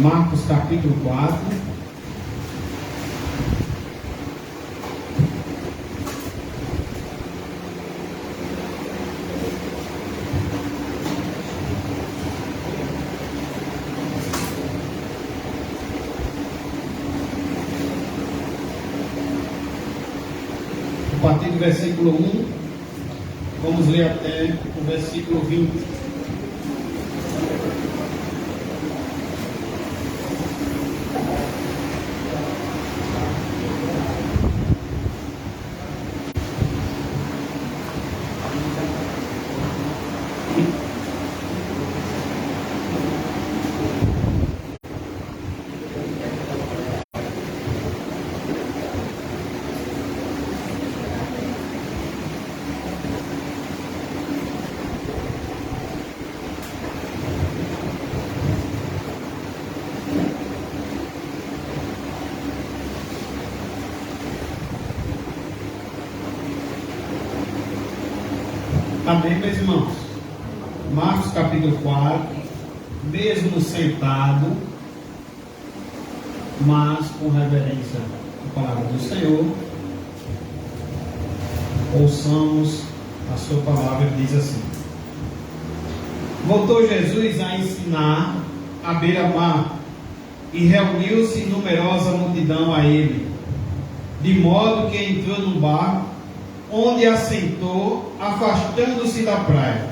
Marcos capítulo 4. A partir do versículo 1, vamos ler até o versículo 20. Amém, meus irmãos? Marcos capítulo 4, mesmo sentado, mas com reverência à palavra do Senhor, ouçamos a sua palavra, diz assim: Voltou Jesus a ensinar à beira-mar, e reuniu-se numerosa multidão a ele, de modo que entrou num barco, onde assentou, afastando-se da praia,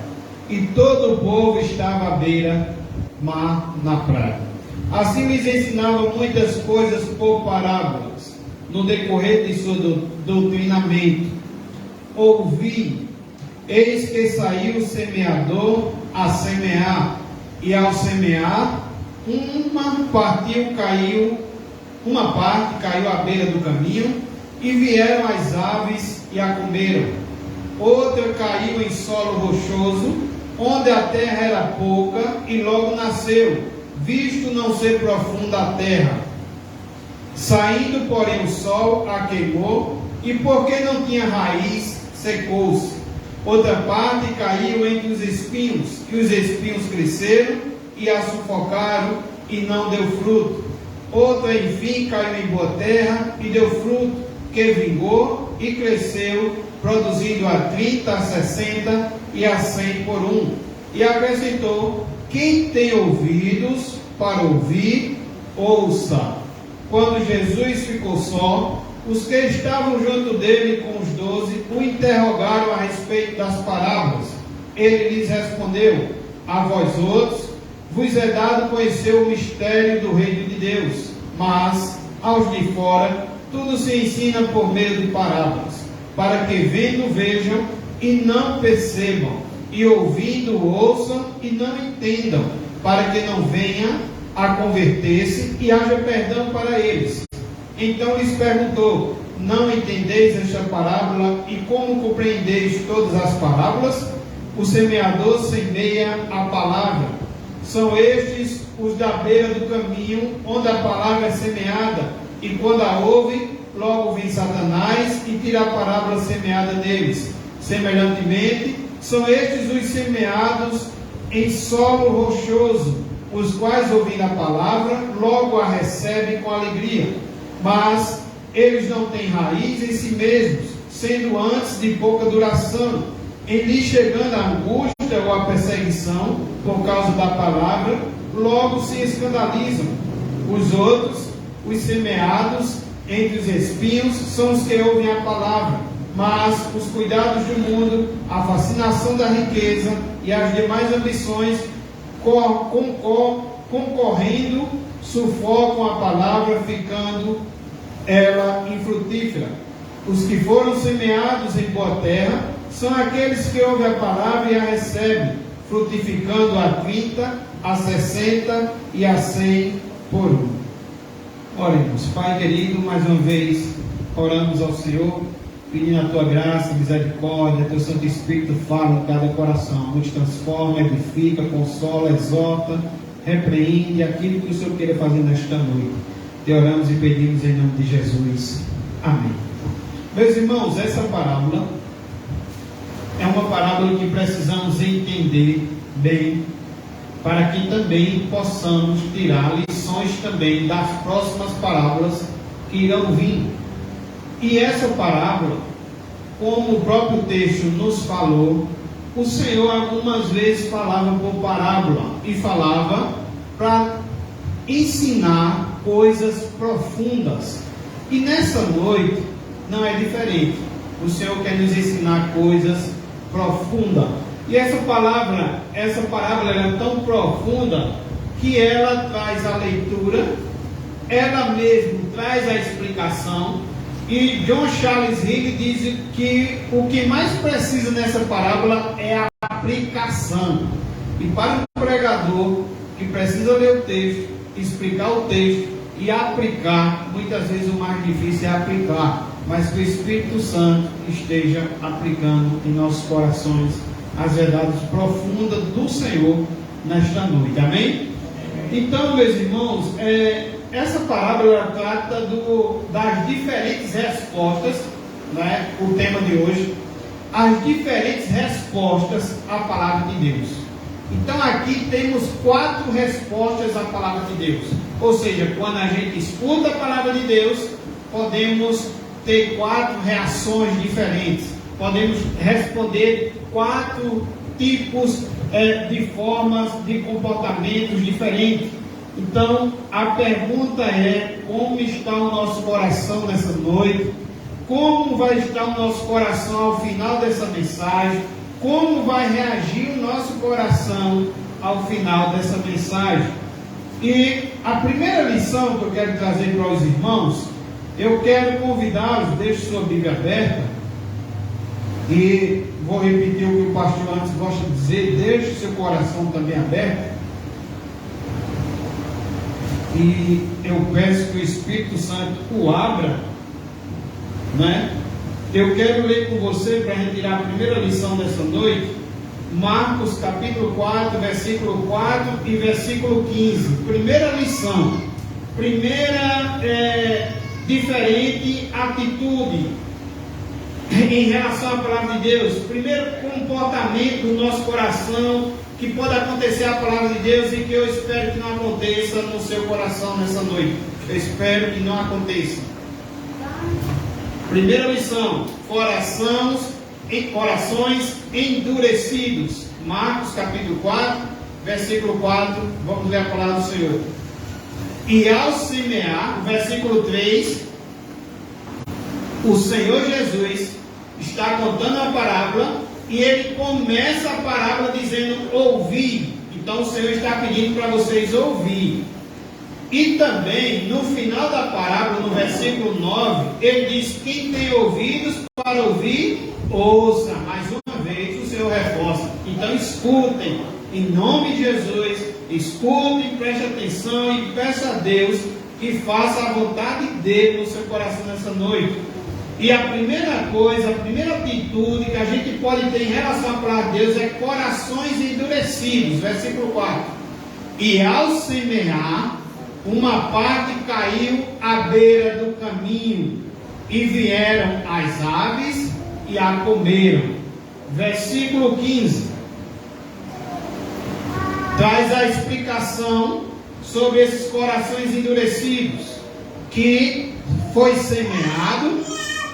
e todo o povo estava à beira-mar na praia. Assim lhes ensinava muitas coisas por parábolas, no decorrer de seu doutrinamento. Ouvi, eis que saiu o semeador a semear, e ao semear, uma parte caiu à beira do caminho, e vieram as aves e a comeram. Outra caiu em solo rochoso, onde a terra era pouca, e logo nasceu, visto não ser profunda a terra. Saindo, porém, o sol a queimou, e porque não tinha raiz, secou-se. Outra parte caiu entre os espinhos, e os espinhos cresceram e a sufocaram, e não deu fruto. Outra, enfim, caiu em boa terra e deu fruto, que vingou e cresceu, produzindo a 30, a 60 e a 100 por um. E acrescentou: quem tem ouvidos para ouvir, ouça. Quando Jesus ficou só, os que estavam junto dele com os 12 o interrogaram a respeito das parábolas. Ele lhes respondeu: a vós outros vos é dado conhecer o mistério do reino de Deus, mas aos de fora tudo se ensina por meio de parábolas, para que vendo vejam e não percebam, e ouvindo ouçam e não entendam, para que não venha a converter-se e haja perdão para eles. Então lhes perguntou: não entendeis esta parábola, e como compreendeis todas as parábolas? O semeador semeia a palavra. São estes os da beira do caminho, onde a palavra é semeada, e quando a ouvem, logo vem Satanás e tira a parábola semeada deles. Semelhantemente, são estes os semeados em solo rochoso, os quais, ouvindo a palavra, logo a recebem com alegria. Mas eles não têm raiz em si mesmos, sendo antes de pouca duração. Em lhes chegando a angústia ou a perseguição, por causa da palavra, logo se escandalizam. Os outros, os semeados entre os espinhos, são os que ouvem a palavra, mas os cuidados do mundo, a fascinação da riqueza e as demais ambições, concorrendo, sufocam a palavra, ficando ela infrutífera. Os que foram semeados em boa terra são aqueles que ouvem a palavra e a recebem, frutificando a 30, a 60 e a 100 por um. Oremos. Pai querido, mais uma vez oramos ao Senhor, pedindo a tua graça, misericórdia, teu Santo Espírito fala em cada coração, nos transforma, edifica, consola, exorta, repreende aquilo que o Senhor queira fazer nesta noite. Te oramos e pedimos em nome de Jesus. Amém. Meus irmãos, essa parábola é uma parábola que precisamos entender bem para que também possamos tirar lições também das próximas parábolas que irão vir. E essa parábola, como o próprio texto nos falou, o Senhor algumas vezes falava por parábola e falava para ensinar coisas profundas. E nessa noite não é diferente. O Senhor quer nos ensinar coisas profundas. E essa parábola é tão profunda que ela traz a leitura, ela mesmo traz a explicação. E John Charles Riley diz que o que mais precisa nessa parábola é a aplicação. E para um pregador que precisa ler o texto, explicar o texto e aplicar, muitas vezes o mais difícil é aplicar, mas que o Espírito Santo esteja aplicando em nossos corações as verdades profundas do Senhor nesta noite. Amém? Então, meus irmãos, essa parábola trata das diferentes respostas, né? O tema de hoje, as diferentes respostas à palavra de Deus. Então aqui temos 4 respostas à palavra de Deus. Ou seja, quando a gente escuta a palavra de Deus, podemos ter 4 reações diferentes. Podemos responder 4 tipos de formas de comportamentos diferentes. Então, a pergunta é: como está o nosso coração nessa noite? Como vai estar o nosso coração ao final dessa mensagem? Como vai reagir o nosso coração ao final dessa mensagem? E a primeira lição que eu quero trazer para os irmãos, eu quero convidá-los, deixe sua Bíblia aberta, e vou repetir o que o pastor antes gosta de dizer: deixe seu coração também aberto. E eu peço que o Espírito Santo o abra, né? Eu quero ler com você, para a gente tirar a primeira lição dessa noite, Marcos capítulo 4, versículo 4 e versículo 15. Primeira lição, primeira diferente atitude em relação à palavra de Deus. Primeiro comportamento do nosso coração, que pode acontecer a palavra de Deus e que eu espero que não aconteça no seu coração nessa noite. Eu espero que não aconteça. Primeira lição: corações endurecidos. Marcos capítulo 4, versículo 4, vamos ler a palavra do Senhor. E ao semear, versículo 3, o Senhor Jesus está contando a parábola e ele começa a parábola dizendo: ouvi. Então o Senhor está pedindo para vocês ouvir. E também no final da parábola, no versículo 9, ele diz: quem tem ouvidos para ouvir, ouça. Mais uma vez o Senhor reforça. Então escutem, em nome de Jesus, escutem, prestem atenção e peça a Deus que faça a vontade dele no seu coração nessa noite. E a primeira coisa, a primeira atitude que a gente pode ter em relação à palavra de Deus é corações endurecidos. Versículo 4. E ao semear, uma parte caiu à beira do caminho, e vieram as aves e a comeram. Versículo 15 traz a explicação sobre esses corações endurecidos, que foi semeado,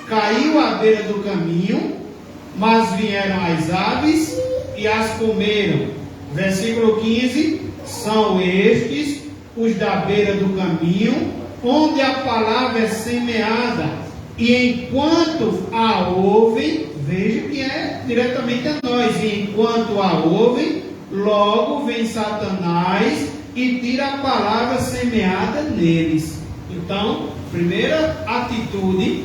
caiu à beira do caminho, mas vieram as aves e as comeram. Versículo 15: são estes os da beira do caminho, onde a palavra é semeada, e enquanto a ouvem, veja que é diretamente a nós, e enquanto a ouvem, logo vem Satanás e tira a palavra semeada neles. Então, primeira atitude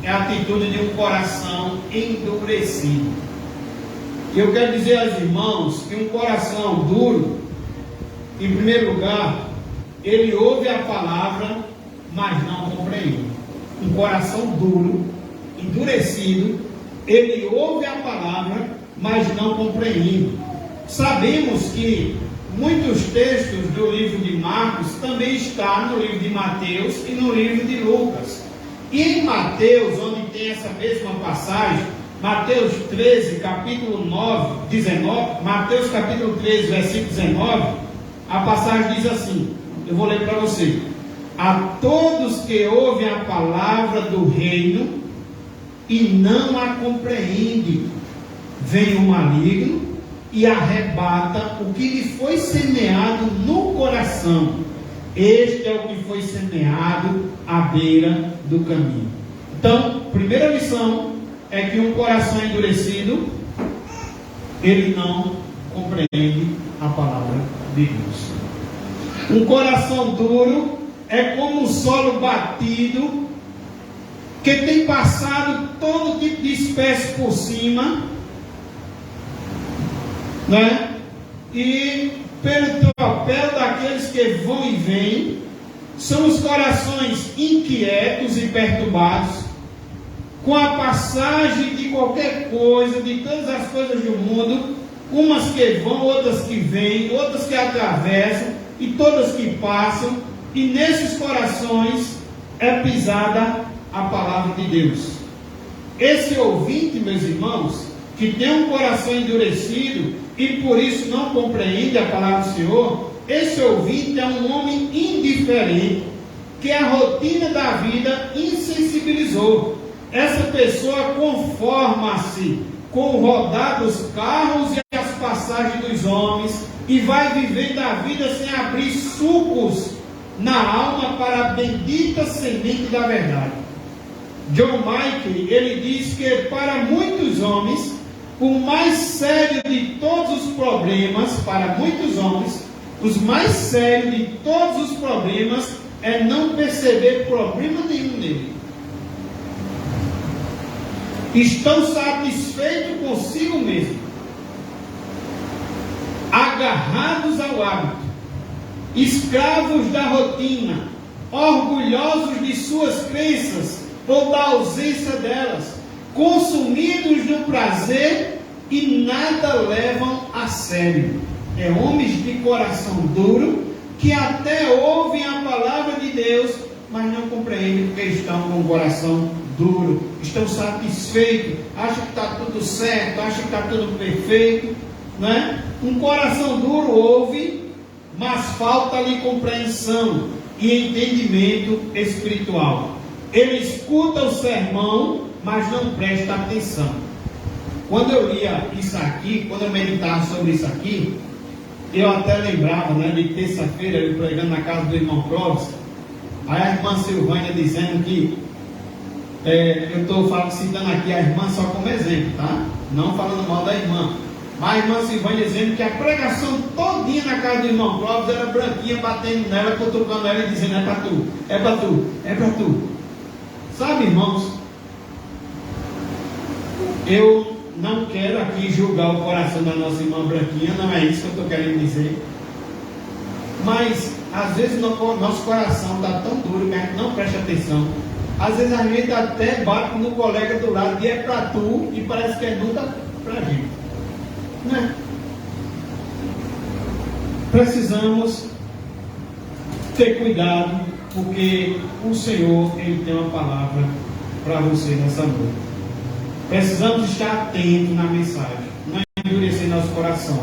é a atitude de um coração endurecido. E eu quero dizer aos irmãos que um coração duro, em primeiro lugar, ele ouve a palavra, mas não compreende. Um coração duro, endurecido, ele ouve a palavra, mas não compreende. Sabemos que muitos textos do livro de Marcos também estão no livro de Mateus e no livro de Lucas. E em Mateus, onde tem essa mesma passagem, Mateus 13, capítulo 19, Mateus capítulo 13, versículo 19, a passagem diz assim, eu vou ler para você: a todos que ouvem a palavra do reino e não a compreendem, vem o maligno e arrebata o que lhe foi semeado no coração. Este é o que foi semeado à beira do caminho. Então, primeira lição é que um coração endurecido, ele não compreende a palavra de Deus. Um coração duro é como um solo batido, que tem passado todo tipo de espécie por cima, né? E pelo tropel daqueles que vão e vêm, são os corações inquietos e perturbados, com a passagem de qualquer coisa, de todas as coisas do mundo, umas que vão, outras que vêm, outras que atravessam, e todas que passam, e nesses corações é pisada a palavra de Deus. Esse ouvinte, meus irmãos, que tem um coração endurecido, e por isso não compreende a palavra do Senhor, esse ouvinte é um homem indiferente, que a rotina da vida insensibilizou. Essa pessoa conforma-se com o rodar dos carros e as passagens dos homens, e vai vivendo a vida sem abrir sucos na alma para a bendita semente da verdade. John Mike, ele diz que para muitos homens, o mais sério de todos os problemas, para muitos homens, os mais sérios de todos os problemas é não perceber problema nenhum nele. Estão satisfeitos consigo mesmo, agarrados ao hábito, escravos da rotina, orgulhosos de suas crenças ou da ausência delas, consumidos no prazer e nada levam a sério. É homens de coração duro, que até ouvem a palavra de Deus, mas não compreendem porque estão com o coração duro, estão satisfeitos, acham que está tudo certo, acham que está tudo perfeito, né? Um coração duro ouve, mas falta-lhe compreensão e entendimento espiritual. Ele escuta o sermão, mas não presta atenção. Quando eu lia isso aqui, quando eu meditava sobre isso aqui, eu até lembrava, né, de terça-feira, eu pregando na casa do irmão Clóvis, aí a irmã Silvânia dizendo que, eu estou citando aqui a irmã só como exemplo, tá? Não falando mal da irmã, mas a irmã Silvânia dizendo que a pregação todinha na casa do irmão Clóvis era branquinha, batendo nela, cutucando ela e dizendo: é para tu, é para tu, é para tu. Sabe, irmãos, eu não quero aqui julgar o coração da nossa irmã branquinha, não é isso que eu estou querendo dizer, mas às vezes nosso coração está tão duro que a gente não presta atenção. Às vezes a gente até bate no colega do lado e é para tu, e parece que é nunca para a gente, né? Precisamos ter cuidado, porque o Senhor, Ele tem uma palavra para você nessa noite. Precisamos estar atentos na mensagem, não endurecer nosso coração.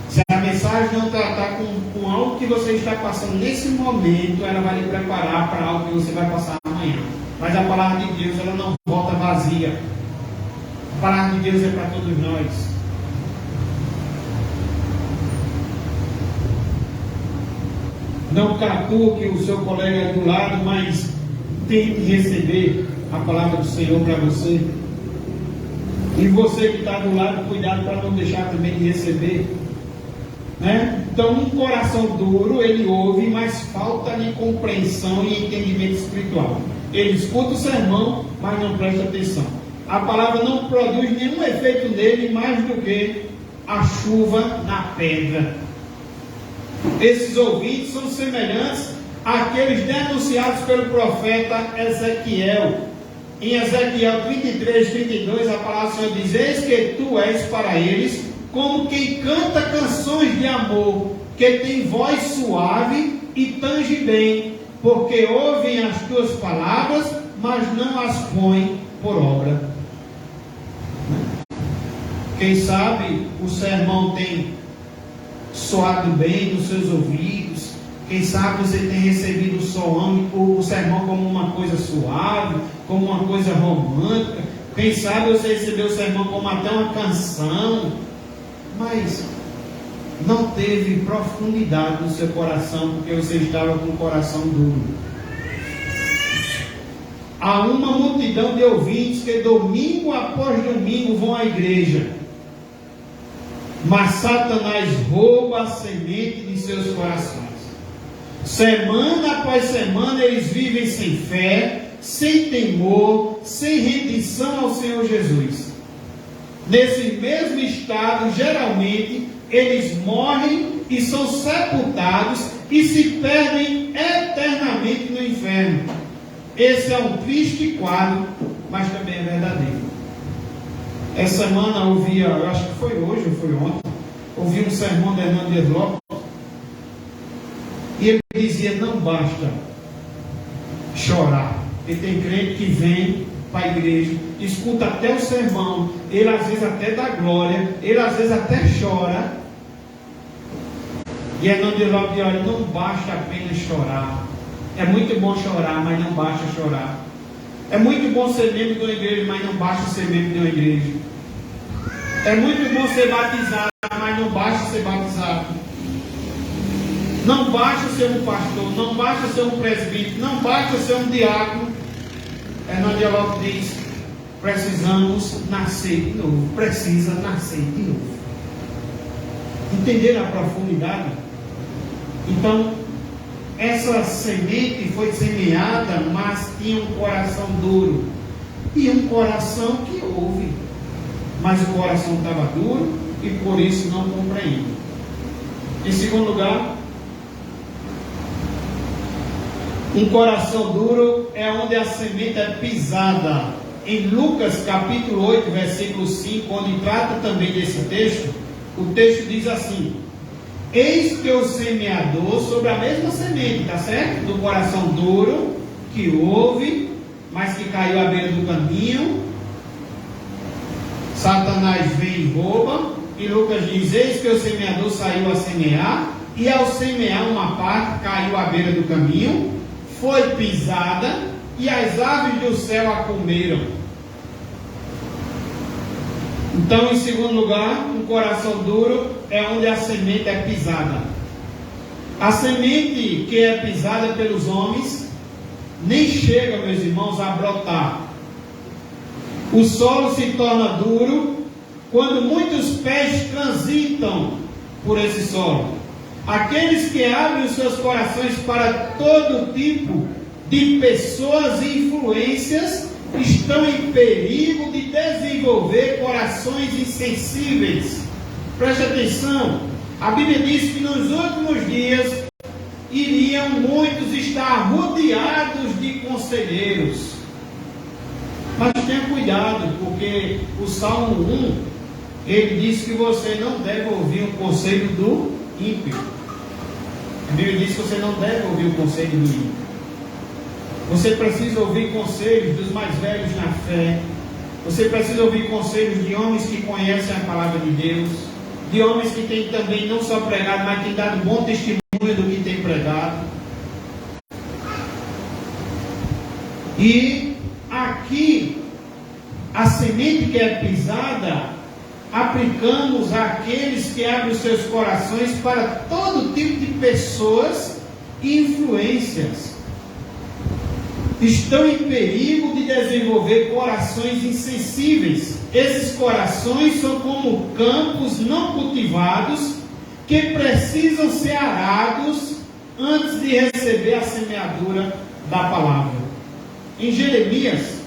Se a mensagem não tratar com algo que você está passando nesse momento, ela vai lhe preparar para algo que você vai passar amanhã. Mas a palavra de Deus, ela não volta vazia. A palavra de Deus é para todos nós. Não catuque o seu colega do lado, mas tente receber a palavra do Senhor para você. E você que está do lado, cuidado para não deixar também de receber, né? Então, um coração duro, ele ouve, mas falta-lhe compreensão e entendimento espiritual. Ele escuta o sermão, mas não presta atenção. A palavra não produz nenhum efeito nele mais do que a chuva na pedra. Esses ouvintes são semelhantes àqueles denunciados pelo profeta Ezequiel. Em Ezequiel 33, 32, a palavra do Senhor diz: eis que tu és para eles como quem canta canções de amor, que tem voz suave e tange bem, porque ouvem as tuas palavras, mas não as põem por obra. Quem sabe o sermão tem soado bem nos seus ouvidos. Quem sabe você tem recebido o sermão como uma coisa suave, como uma coisa romântica. Quem sabe você recebeu o sermão como até uma canção, mas não teve profundidade no seu coração, porque você estava com o coração duro. Há uma multidão de ouvintes que domingo após domingo vão à igreja, mas Satanás rouba a semente de seus corações. Semana após semana eles vivem sem fé, sem temor, sem rendição ao Senhor Jesus. Nesse mesmo estado, geralmente, eles morrem e são sepultados e se perdem eternamente no inferno. Esse é um triste quadro, mas também é verdadeiro. Essa semana eu ouvi, eu acho que foi hoje ou foi ontem, ouvi um sermão de Hernandes Lopes, e ele dizia: não basta chorar. E tem crente que vem para a igreja, escuta até o sermão, ele às vezes até dá glória, ele às vezes até chora. E Hernandes Lopes diz: olha, não basta apenas chorar. É muito bom chorar, mas não basta chorar. É muito bom ser membro de uma igreja, mas não basta ser membro de uma igreja. É muito bom ser batizado, mas não basta ser batizado. Não basta ser um pastor, não basta ser um presbítero, não basta ser um diácono. Hernandes Lopes diz: precisamos nascer de novo. Precisa nascer de novo. Entenderam a profundidade? Então, essa semente foi semeada, mas tinha um coração duro. E um coração que ouve, mas o coração estava duro e por isso não compreende. Em segundo lugar, um coração duro é onde a semente é pisada. Em Lucas capítulo 8, versículo 5, onde trata também desse texto, o texto diz assim: eis que o semeador, sobre a mesma semente, está certo? Do coração duro, que ouve, mas que caiu à beira do caminho. Satanás vem e rouba. E Lucas diz: eis que o semeador saiu a semear, e ao semear uma parte caiu à beira do caminho, foi pisada, e as aves do céu a comeram. Então, em segundo lugar, um coração duro é onde a semente é pisada. A semente que é pisada pelos homens nem chega, meus irmãos, a brotar. O solo se torna duro quando muitos pés transitam por esse solo. Aqueles que abrem os seus corações para todo tipo de pessoas e influências estão em perigo de desenvolver corações insensíveis. Preste atenção, a Bíblia diz que nos últimos dias iriam muitos estar rodeados de conselheiros. Mas tenha cuidado, porque o Salmo 1, ele diz que você não deve ouvir o conselho do ímpio. A Bíblia diz que você não deve ouvir o conselho do ímpio. Você precisa ouvir conselhos dos mais velhos na fé. Você precisa ouvir conselhos de homens que conhecem a palavra de Deus, de homens que têm também não só pregado, mas têm dado bom testemunho do que têm pregado. E aqui, a semente que é pisada, aplicamos àqueles que abrem os seus corações para todo tipo de pessoas e influências. Estão em perigo de desenvolver corações insensíveis. Esses corações são como campos não cultivados que precisam ser arados antes de receber a semeadura da palavra. Em Jeremias,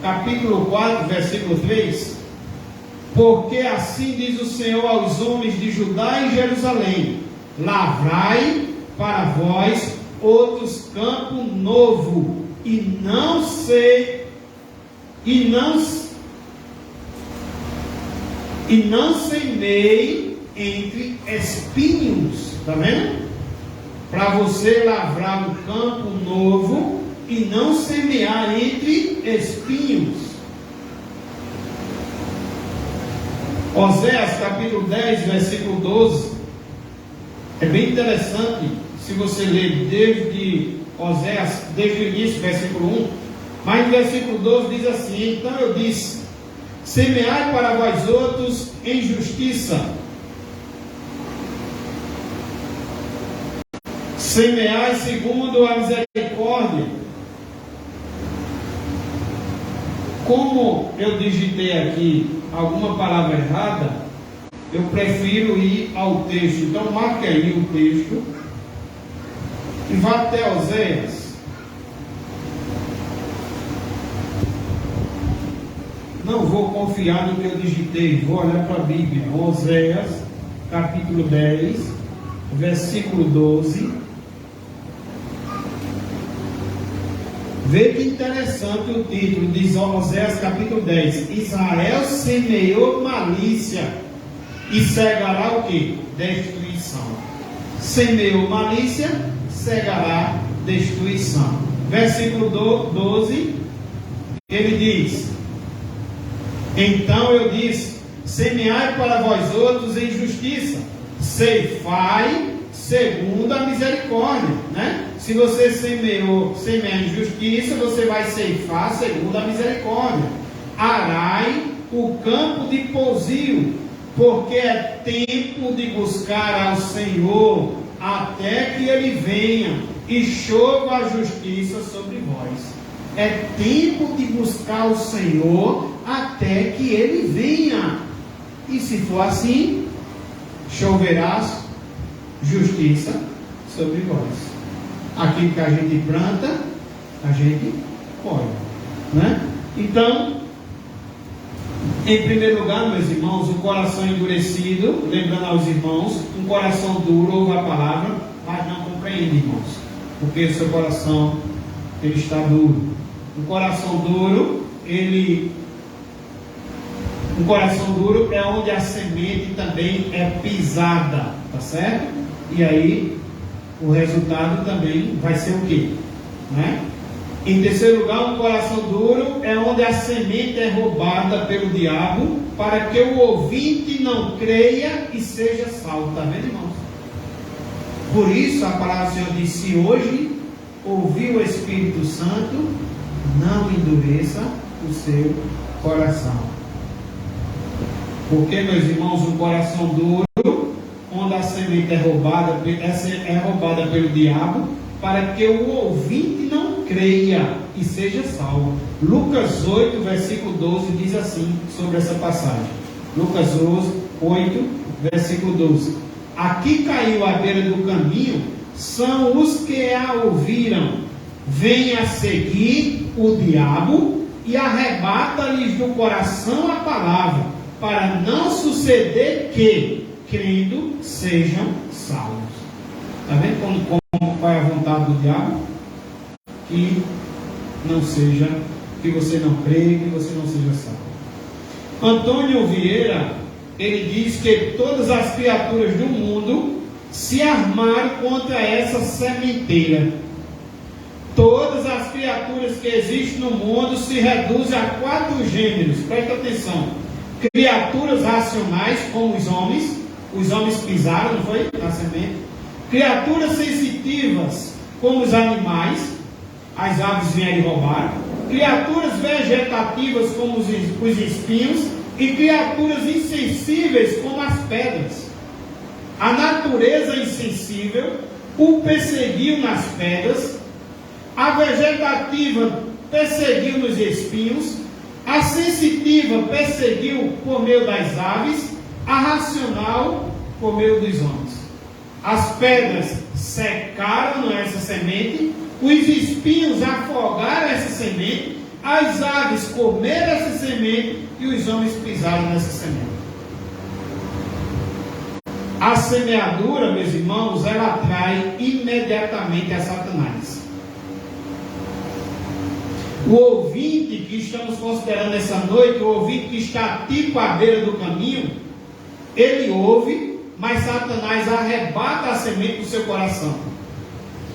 capítulo 4, versículo 3, porque assim diz o Senhor aos homens de Judá e Jerusalém: lavrai para vós outros campo novo, e não semeie entre espinhos. Está vendo? Para você lavrar um campo novo e não semear entre espinhos. Oséias capítulo 10, versículo 12. É bem interessante se você ler desde Oséias, desde o início, versículo 1. Mas no versículo 12 diz assim: então eu disse: semeai para vós outros em justiça, semeai segundo a misericórdia. Como eu digitei aqui alguma palavra errada, eu prefiro ir ao texto. Então marque aí o texto e vá até Oséias. Não vou confiar no que eu digitei, vou olhar para a Bíblia. Oséias capítulo 10, versículo 12. Vê que interessante o título, diz Oséias capítulo 10: Israel semeou malícia e cegará o que? Destruição. Semeou malícia, cegará destruição. Versículo 12, ele diz: então eu disse: semeai para vós outros em justiça, ceifai segundo a misericórdia, né? Se você semear em justiça, você vai ceifar segundo a misericórdia. Arai o campo de pousio, porque é tempo de buscar ao Senhor até que Ele venha e chova a justiça sobre vós. É tempo de buscar o Senhor até que Ele venha. E se for assim, choverá justiça sobre vós. Aquilo que a gente planta, a gente colhe, né? Então, em primeiro lugar, meus irmãos, o coração endurecido, lembrando aos irmãos, um coração duro ouve a palavra, mas não compreende, irmãos, porque o seu coração ele está duro. Um coração duro é onde a semente também é pisada, tá certo? E aí o resultado também vai ser o quê? Né? Em terceiro lugar, um coração duro é onde a semente é roubada pelo diabo, para que o ouvinte não creia e seja salvo. Está vendo, irmãos? Por isso a palavra do Senhor diz: se hoje ouvir o Espírito Santo, não endureça o seu coração. Porque, meus irmãos, um coração duro, onde a semente é roubada pelo diabo, para que o ouvinte não creia e seja salvo. Lucas 8, versículo 12 diz assim sobre essa passagem. Lucas 8, versículo 12: aqui caiu à beira do caminho são os que a ouviram, vem a seguir o diabo e arrebata-lhes do coração a palavra, para não suceder que, crendo, sejam salvos. Está vendo qual é a vontade do diabo? Que você não creia, que você não seja salvo. Antônio Vieira, ele diz que todas as criaturas do mundo se armaram contra essa sementeira. Todas as criaturas que existem no mundo se reduzem a 4 gêneros. Presta atenção: criaturas racionais, como os homens pisaram, não foi? Na semente. Criaturas sensitivas, como os animais, as aves vieram e roubaram. Criaturas vegetativas, como os espinhos, e criaturas insensíveis, como as pedras. A natureza insensível o perseguiu nas pedras, a vegetativa perseguiu nos espinhos, a sensitiva perseguiu por meio das aves, a racional por meio dos homens. As pedras secaram essa semente, os espinhos afogaram essa semente, as aves comeram essa semente e os homens pisaram nessa semente. A semeadura, meus irmãos, ela atrai imediatamente a Satanás. O ouvinte que estamos considerando essa noite, o ouvinte que está tipo à beira do caminho, ele ouve, mas Satanás arrebata a semente do seu coração.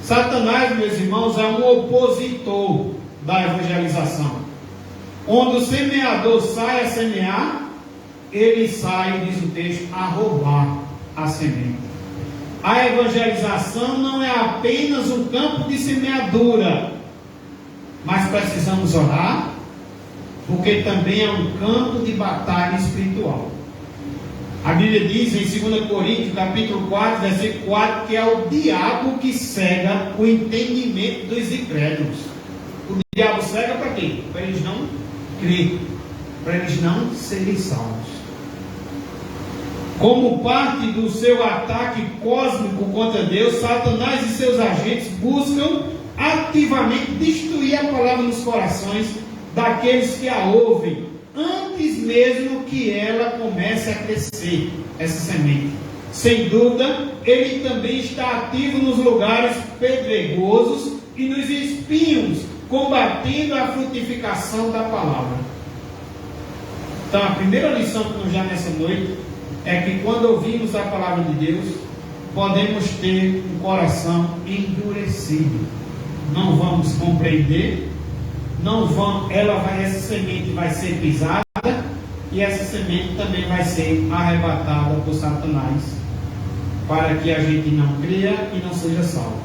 Satanás, meus irmãos, é um opositor da evangelização. Onde o semeador sai a semear, ele sai, diz o texto, a roubar a semente. A evangelização não é apenas um campo de semeadura, mas precisamos orar, porque também é um campo de batalha espiritual. A Bíblia diz em 2 Coríntios, capítulo 4, versículo 4, que é o diabo que cega o entendimento dos incrédulos. O diabo cega para quê? Para eles não crerem, para eles não serem salvos. Como parte do seu ataque cósmico contra Deus, Satanás e seus agentes buscam ativamente destruir a palavra nos corações daqueles que a ouvem, antes mesmo que ela comece a crescer, essa semente. Sem dúvida, ele também está ativo nos lugares pedregosos e nos espinhos, combatendo a frutificação da palavra. Então, a primeira lição que nos dá nessa noite é que quando ouvimos a palavra de Deus, podemos ter um coração endurecido. Não vamos compreender, essa semente vai ser pisada e essa semente também vai ser arrebatada por Satanás, para que a gente não creia e não seja salvo.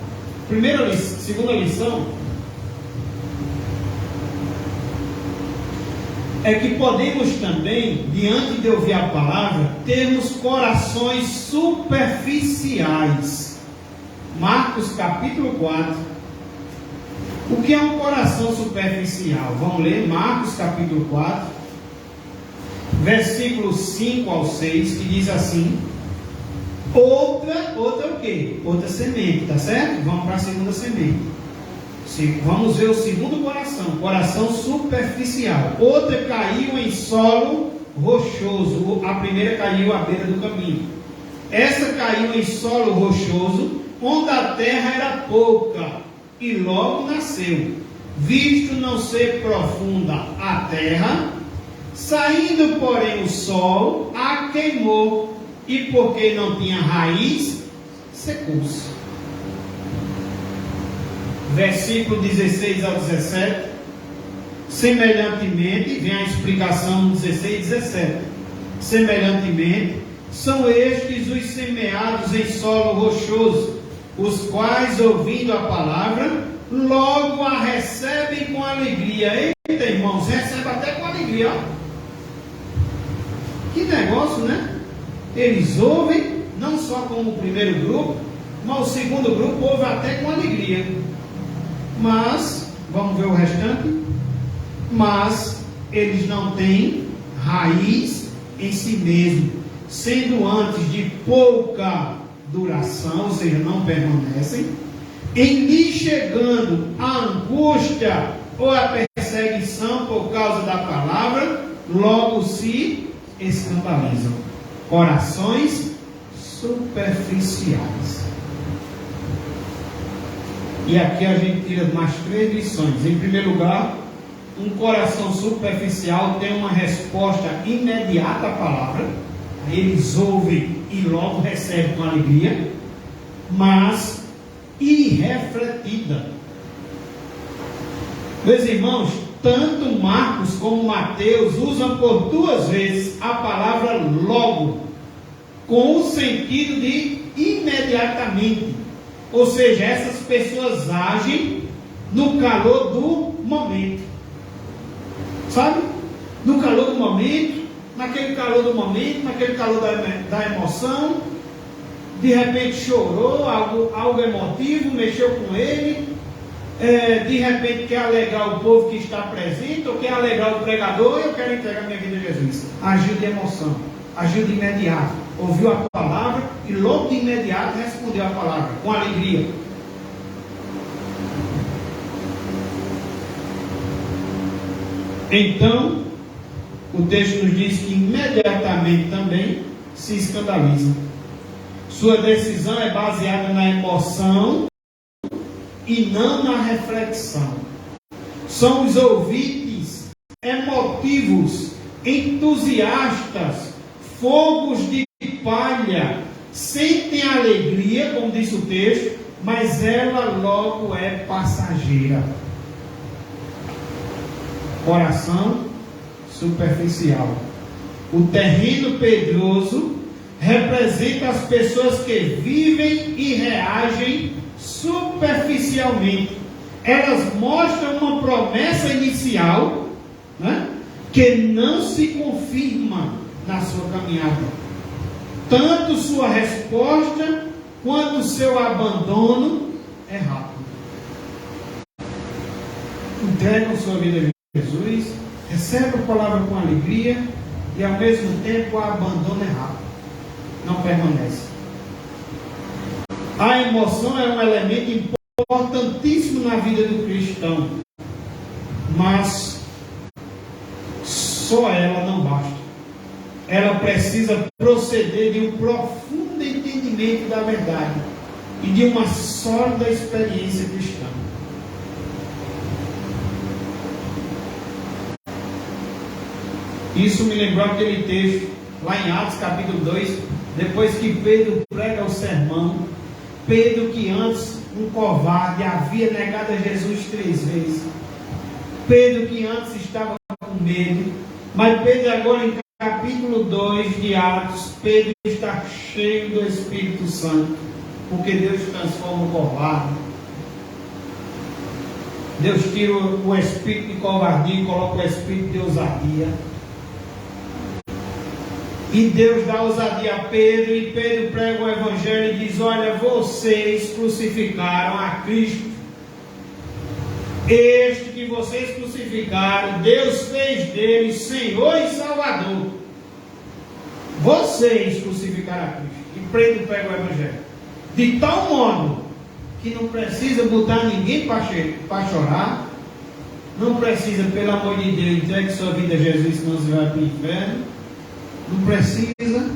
Segunda lição é que podemos também, diante de ouvir a palavra, termos corações superficiais. Marcos capítulo 4. O que é um coração superficial? Vamos ler Marcos capítulo 4, versículos 5 ao 6, que diz assim: outra o quê? Outra semente, tá certo? Vamos para a segunda semente. Vamos ver o segundo coração superficial. Outra caiu em solo rochoso. A primeira caiu à beira do caminho. Essa caiu em solo rochoso, onde a terra era pouca, e logo nasceu, visto não ser profunda a terra, saindo porém o sol, a queimou, e porque não tinha raiz, secou-se. Versículo 16 ao 17. Semelhantemente, vem a explicação 16 e 17. Semelhantemente, são estes os semeados em solo rochoso, os quais, ouvindo a palavra, logo a recebem com alegria. Eita, irmãos, recebe até com alegria, ó. Que negócio, né? Eles ouvem, não só como o primeiro grupo, mas o segundo grupo ouve até com alegria. Mas, vamos ver o restante. Mas eles não têm raiz em si mesmo, sendo antes de pouca duração, ou seja, não permanecem, em lhe chegando a angústia ou a perseguição por causa da palavra, logo se escandalizam. Corações superficiais. E aqui a gente tira mais 3 lições. Em primeiro lugar, um coração superficial tem uma resposta imediata à palavra. Eles ouvem e logo recebem com alegria, mas irrefletida. Meus irmãos, tanto Marcos como Mateus usam por 2 vezes a palavra logo, com o sentido de imediatamente. Ou seja, essas pessoas agem no calor do momento. Sabe? No calor do momento, naquele calor do momento, naquele calor da emoção, de repente chorou, algo emotivo, mexeu com ele, de repente quer alegrar o povo que está presente, ou quer alegrar o pregador, eu quero entregar minha vida a Jesus. Agiu de emoção, agiu de imediato, ouviu a palavra e logo de imediato respondeu a palavra, com alegria. Então, o texto nos diz que imediatamente também se escandaliza. Sua decisão é baseada na emoção e não na reflexão. São os ouvintes emotivos, entusiastas, fogos de palha, sentem alegria, como diz o texto, mas ela logo é passageira. Coração superficial. O terreno pedroso representa as pessoas que vivem e reagem superficialmente. Elas mostram uma promessa inicial, né, que não se confirma na sua caminhada. Tanto sua resposta quanto seu abandono é rápido. Entregam sua vida a Jesus, recebem a palavra com alegria e ao mesmo tempo o abandono é rápido, não permanece. A emoção é um elemento importantíssimo na vida do cristão, mas só ela não basta. Ela precisa proceder de um profundo entendimento da verdade e de uma sólida experiência cristã. Isso me lembrou aquele texto lá em Atos capítulo 2, depois que Pedro prega o sermão. Pedro, que antes um covarde, havia negado a Jesus 3 vezes. Pedro, que antes estava com medo, mas Pedro agora em capítulo 2 de Atos, Pedro está cheio do Espírito Santo, porque Deus transforma o covarde. Deus tira o espírito de covardia e coloca o espírito de ousadia. E Deus dá ousadia a Pedro, e Pedro prega o Evangelho e diz: olha, vocês crucificaram a Cristo. Este que vocês crucificaram, Deus fez dele Senhor e Salvador. Vocês crucificaram a Cristo. E Pedro prega o Evangelho de tal modo que não precisa botar ninguém para chorar. Não precisa, pelo amor de Deus, entregue sua vida a Jesus, senão você vai para o inferno. Não precisa.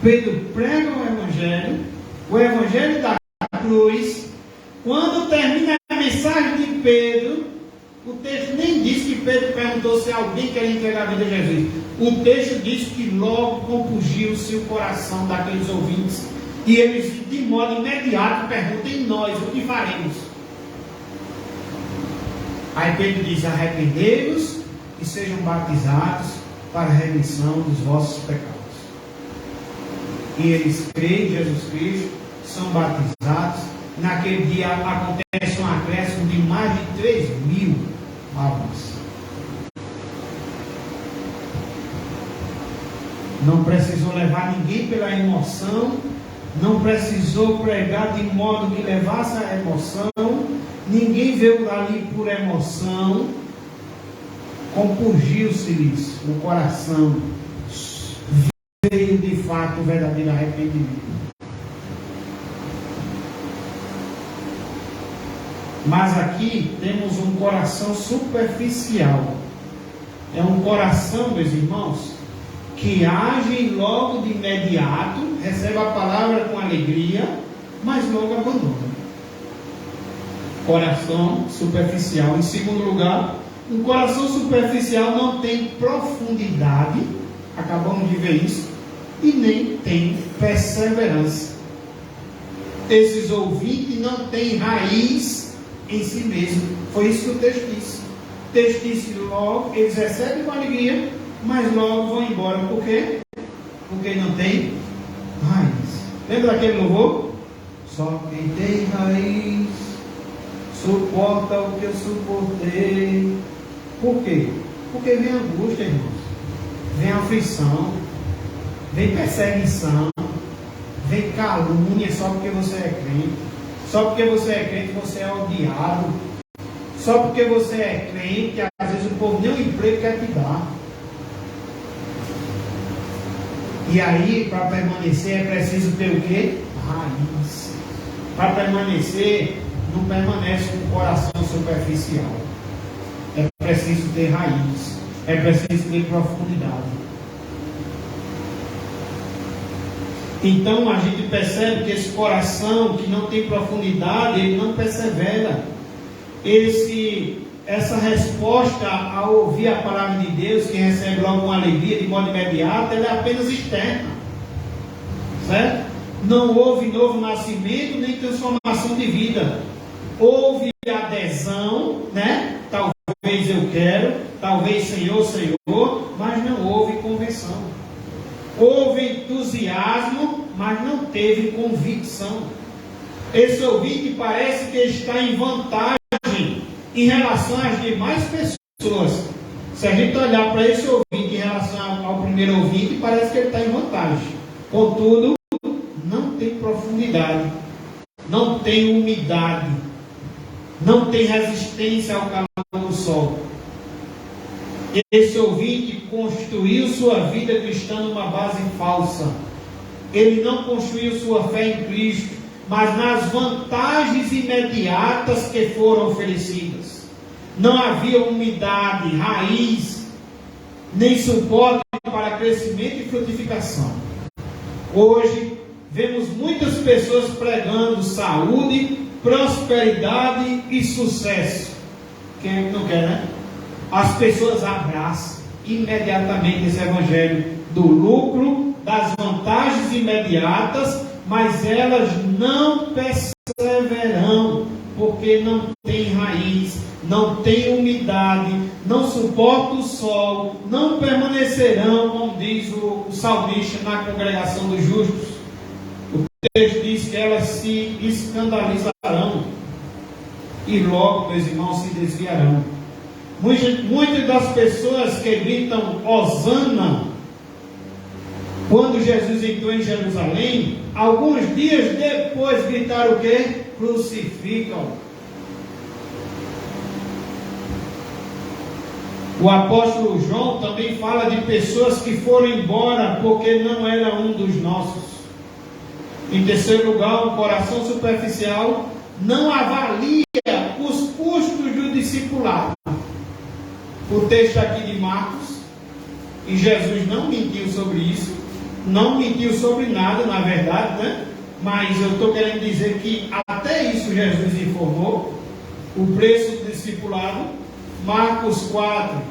Pedro prega o Evangelho da cruz. Quando termina a mensagem de Pedro, o texto nem diz que Pedro perguntou se alguém quer entregar a vida a Jesus. O texto diz que logo compungiu-se o coração daqueles ouvintes, e eles de modo imediato perguntam: e nós, o que faremos? Aí Pedro diz: arrependei-vos e sejam batizados para a remissão dos vossos pecados. E eles creem em Jesus Cristo, são batizados. Naquele dia acontece um acréscimo de mais de 3.000 almas. Não precisou levar ninguém pela emoção, não precisou pregar de modo que levasse a emoção, ninguém veio ali por emoção. Compungiu-se-lhes o coração, veio de fato o verdadeiro arrependimento. Mas aqui temos um coração superficial. É um coração, meus irmãos, que age logo de imediato, recebe a palavra com alegria, mas logo abandona. Coração superficial. Em segundo lugar, um coração superficial não tem profundidade, acabamos de ver isso, e nem tem perseverança. Esses ouvintes não têm raiz em si mesmo. Foi isso que o texto disse. O texto disse: logo, eles recebem com alegria, mas logo vão embora. Por quê? Porque não tem raiz. Lembra daquele louvor? Só quem tem raiz suporta o que eu suportei. Por quê? Porque vem angústia, irmãos. Vem aflição. Vem perseguição. Vem calúnia só porque você é crente. Só porque você é crente, você é odiado. Só porque você é crente, às vezes o povo nem o emprego quer te dar. E aí, para permanecer, é preciso ter o quê? Raiz. Para permanecer, não permanece com o coração superficial. É preciso ter raiz. É preciso ter profundidade. Então a gente percebe que esse coração que não tem profundidade, ele não persevera. Essa resposta ao ouvir a palavra de Deus, que recebe logo uma alegria de modo imediato, ela é apenas externa. Certo? Não houve novo nascimento nem transformação de vida. Houve adesão, né? Talvez eu quero, talvez Senhor, Senhor, mas não houve conversão. teve convicção. Esse ouvinte parece que está em vantagem em relação às demais pessoas. Se a gente olhar para esse ouvinte em relação ao primeiro ouvinte, parece que ele está em vantagem. Contudo, não tem profundidade, não tem umidade, não tem resistência ao calor do sol. Esse ouvinte construiu sua vida cristã numa base falsa. Ele não construiu sua fé em Cristo, mas nas vantagens imediatas que foram oferecidas. Não havia umidade, raiz, nem suporte para crescimento e frutificação. Hoje, vemos muitas pessoas pregando saúde, prosperidade e sucesso. Quem é que não quer, né? As pessoas abraçam imediatamente esse evangelho do lucro, das vantagens imediatas, mas elas não perseverarão, porque não tem raiz, não tem umidade, não suporta o sol, não permanecerão, como diz o salmista, na congregação dos justos. O texto diz que elas se escandalizarão e logo, meus irmãos, se desviarão. Muitas das pessoas que gritam Hosana quando Jesus entrou em Jerusalém, alguns dias depois gritaram o quê? Crucificam. O apóstolo João também fala de pessoas que foram embora porque não era um dos nossos. Em terceiro lugar, o coração superficial não avalia os custos do discipulado. O texto aqui de Marcos, e Jesus não mentiu sobre isso, não mentiu sobre nada, na verdade, né? Mas eu estou querendo dizer que até isso Jesus informou, o preço do discipulado. Marcos 4,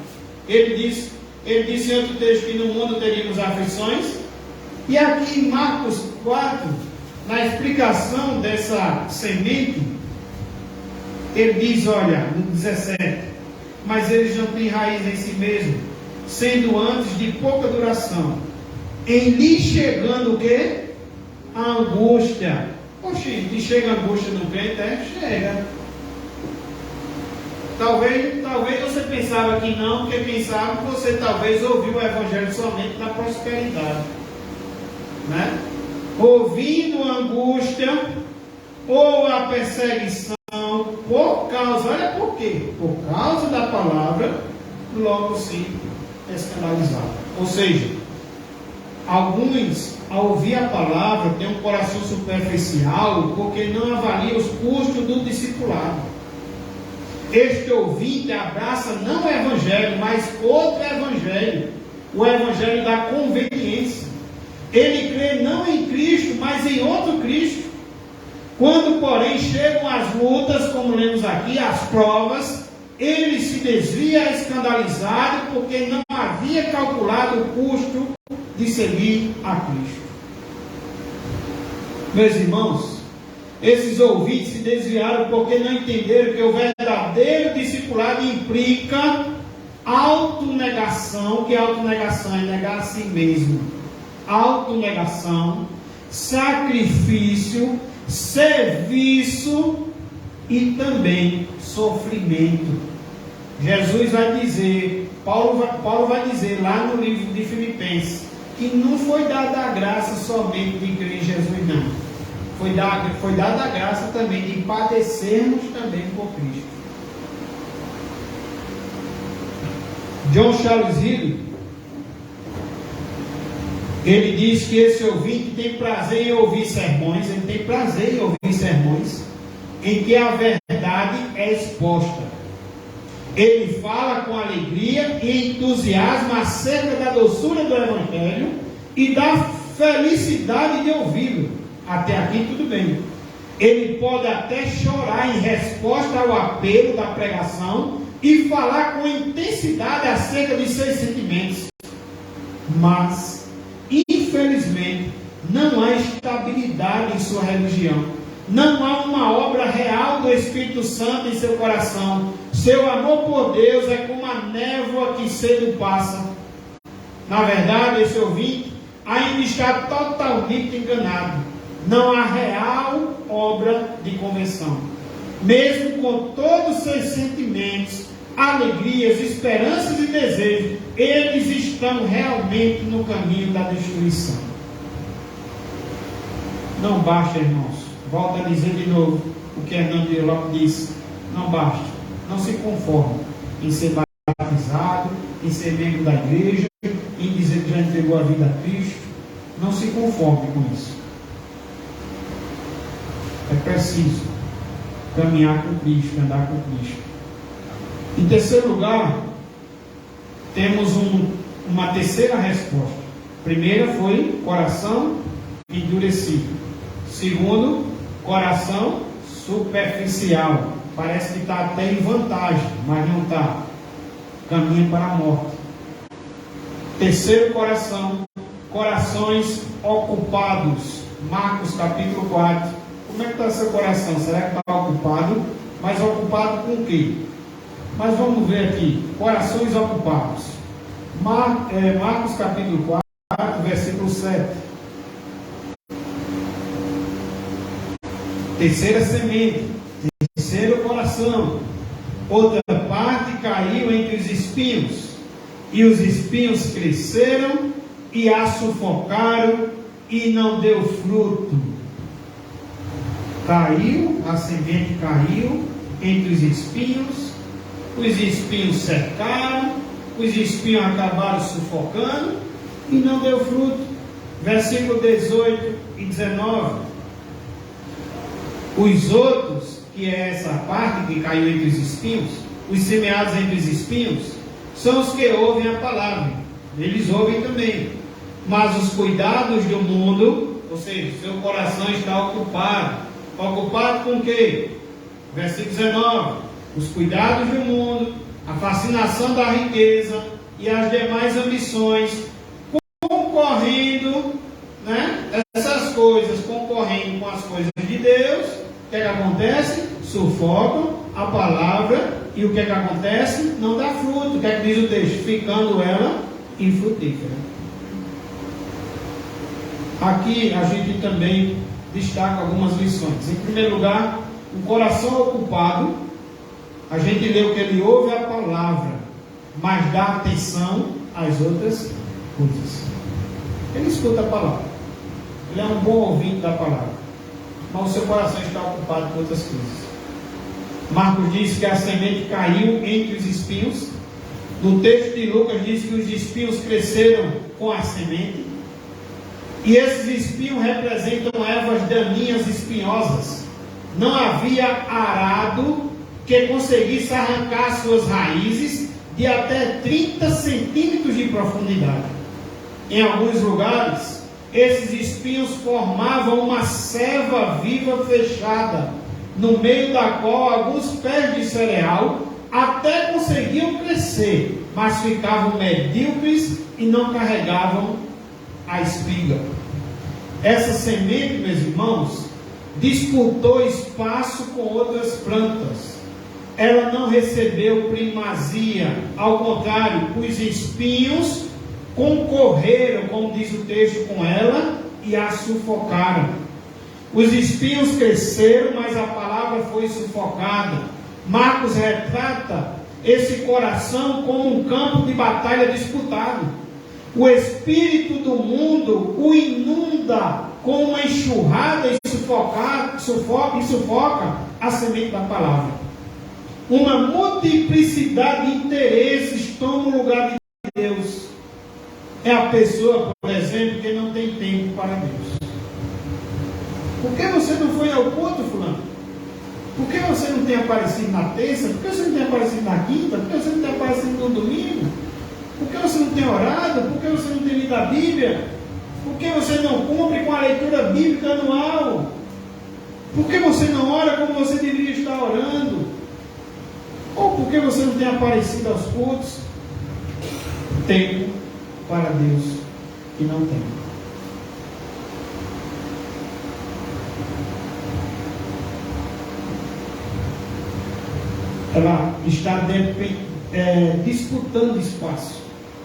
ele disse em outro texto que no mundo teríamos aflições, e aqui em Marcos 4, na explicação dessa semente, ele diz, olha, no 17, mas eles não têm raiz em si mesmo, sendo antes de pouca duração, em lhe chegando o quê? A angústia. Poxa, lhe chega a angústia no crente? Chega. Talvez você pensava que não, porque quem sabe você talvez ouviu o Evangelho somente na prosperidade, né? Ouvindo a angústia ou a perseguição por causa, olha por quê? Por causa da palavra, logo se escandalizaram. Ou seja, alguns, ao ouvir a palavra, têm um coração superficial porque não avalia os custos do discipulado. Este ouvinte abraça não o evangelho, mas outro evangelho, o evangelho da conveniência. Ele crê não em Cristo, mas em outro Cristo. Quando, porém, chegam as lutas, como lemos aqui, as provas, ele se desvia escandalizado porque não havia calculado o custo de seguir a Cristo. Meus irmãos, esses ouvintes se desviaram porque não entenderam que o verdadeiro discipulado implica autonegação, que autonegação é negar a si mesmo. Autonegação, sacrifício, serviço e também sofrimento. Jesus vai dizer, Paulo vai dizer lá no livro de Filipenses, que não foi dada a graça somente de crer em Jesus, não. Foi dada a graça também de padecermos também por Cristo. John Charles Hill, ele diz que esse ouvinte tem prazer em ouvir sermões, ele tem prazer em ouvir sermões em que a verdade é exposta. Ele fala com alegria e entusiasmo acerca da doçura do Evangelho e da felicidade de ouvi-lo. Até aqui tudo bem. Ele pode até chorar em resposta ao apelo da pregação e falar com intensidade acerca de seus sentimentos. Mas, infelizmente, não há estabilidade em sua religião. Não há uma obra real do Espírito Santo em seu coração. Seu amor por Deus é como a névoa que cedo passa. Na verdade, esse ouvinte ainda está totalmente enganado. não há real obra de conversão. Mesmo com todos os seus sentimentos, alegrias, esperanças e desejos, eles estão realmente no caminho da destruição. Não basta, irmãos, volto a dizer de novo o que Hernando Lopes disse, não basta, não se conforme em ser batizado, em ser membro da igreja, em dizer que já entregou a vida a Cristo. Não se conforme com isso. É preciso caminhar com Cristo, andar com Cristo. Em terceiro lugar, temos uma terceira resposta. Primeira foi coração endurecido. Segundo, coração superficial. Parece que está até em vantagem, mas não está. Caminha para a morte. Terceiro coração, corações ocupados. Marcos capítulo 4. Como é que está seu coração? Será que está ocupado? Mas ocupado com o quê? Mas vamos ver aqui. Corações ocupados. Marcos capítulo 4, versículo 7. Terceira semente. Terceiro coração. Outra parte caiu entre os espinhos. E os espinhos cresceram e a sufocaram e não deu fruto. Caiu, a semente caiu entre os espinhos secaram, os espinhos acabaram sufocando e não deu fruto. Versículo 18 e 19. Os outros, que é essa parte que caiu entre os espinhos, os semeados entre os espinhos, são os que ouvem a palavra. Eles ouvem também. Mas os cuidados do mundo, ou seja, seu coração está ocupado. Ocupado com o quê? Versículo 19. Os cuidados do mundo, a fascinação da riqueza e as demais ambições, concorrendo, essas coisas concorrendo com as coisas de Deus. O que é que acontece? Sufocam a palavra e o que é que acontece? Não dá fruto. O que é que diz o texto? Ficando ela infrutífera. Aqui a gente também destaca algumas lições. Em primeiro lugar, um coração ocupado, a gente leu que ele ouve a palavra, mas dá atenção às outras coisas. Ele escuta a palavra, ele é um bom ouvinte da palavra, mas o seu coração está ocupado com outras coisas. Marcos diz que a semente caiu entre os espinhos. No texto de Lucas diz que os espinhos cresceram com a semente. E esses espinhos representam ervas daninhas espinhosas. Não havia arado que conseguisse arrancar suas raízes de até 30 centímetros de profundidade. Em alguns lugares, esses espinhos formavam uma serva viva fechada, no meio da qual alguns pés de cereal até conseguiam crescer, mas ficavam medíocres e não carregavam a espiga. Essa semente, meus irmãos, disputou espaço com outras plantas. Ela não recebeu primazia, ao contrário, os espinhos concorreram, como diz o texto, com ela e a sufocaram. Os espinhos cresceram, mas a palavra foi sufocada. Marcos retrata esse coração como um campo de batalha disputado. O espírito do mundo o inunda com uma enxurrada e sufoca a semente da palavra. Uma multiplicidade de interesses toma o lugar de Deus. É a pessoa, por exemplo, que não tem tempo para Deus. Por que você não foi ao culto, fulano? Por que você não tem aparecido na terça? Por que você não tem aparecido na quinta? Por que você não tem aparecido no domingo? Por que você não tem orado? Por que você não tem lido a Bíblia? Por que você não cumpre com a leitura bíblica anual? Por que você não ora como você deveria estar orando? Ou por que você não tem aparecido aos cultos? Tempo para Deus que não tem. Ela está disputando espaço,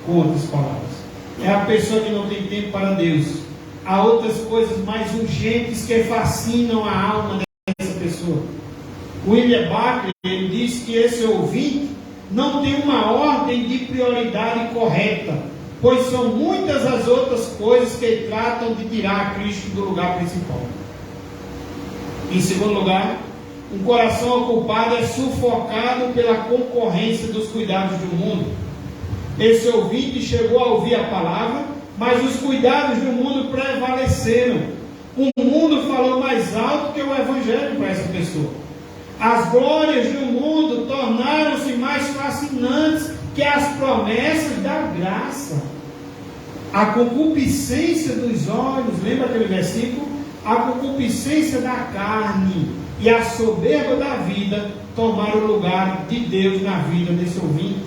com outras palavras. É a pessoa que não tem tempo para Deus. há outras coisas mais urgentes que fascinam a alma dessa pessoa. William Barclay, ele diz que esse ouvinte não tem uma ordem de prioridade correta, pois são muitas as outras coisas que tratam de tirar Cristo do lugar principal. Em segundo lugar, um coração ocupado é sufocado pela concorrência dos cuidados do mundo. Esse ouvinte chegou a ouvir a palavra, mas os cuidados do mundo prevaleceram. O mundo falou mais alto que o Evangelho para essa pessoa. As glórias do mundo tornaram-se mais fascinantes que as promessas da graça. A concupiscência dos olhos, lembra aquele versículo? A concupiscência da carne e a soberba da vida tomaram o lugar de Deus na vida desse ouvinte.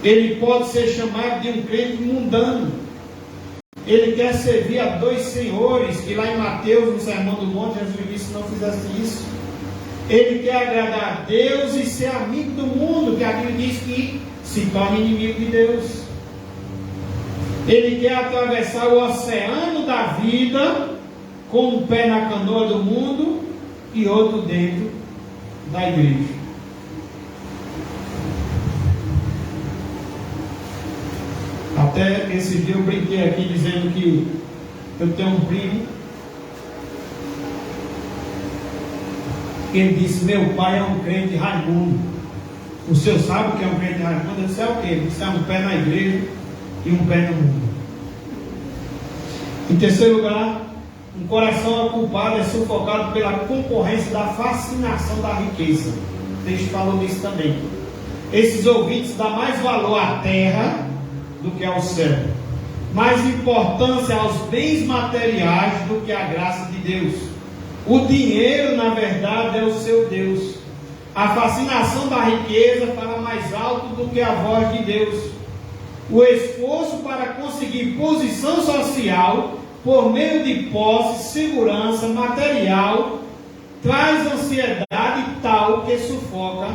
Ele pode ser chamado de um crente mundano. Ele quer servir a dois senhores, que lá em Mateus, no Sermão do Monte, Jesus disse: se não fizesse isso. Ele quer agradar a Deus e ser amigo do mundo, que a Bíblia diz que se torna inimigo de Deus. Ele quer atravessar o oceano da vida com um pé na canoa do mundo e outro dentro da igreja. Até esse dia eu brinquei aqui dizendo que eu tenho um primo. Ele disse: meu pai é um crente Raimundo. O senhor sabe o que é um crente Raimundo? Eu disse: é o quê? Ele disse: é um pé na igreja e um pé no mundo. Em terceiro lugar, um coração ocupado é sufocado pela concorrência da fascinação da riqueza. O texto falou disso também. Esses ouvintes dão mais valor à terra do que ao céu, mais importância aos bens materiais do que à graça de Deus. O dinheiro, na verdade, é o seu Deus. A fascinação da riqueza fala mais alto do que a voz de Deus. O esforço para conseguir posição social por meio de posse, segurança material, traz ansiedade tal que sufoca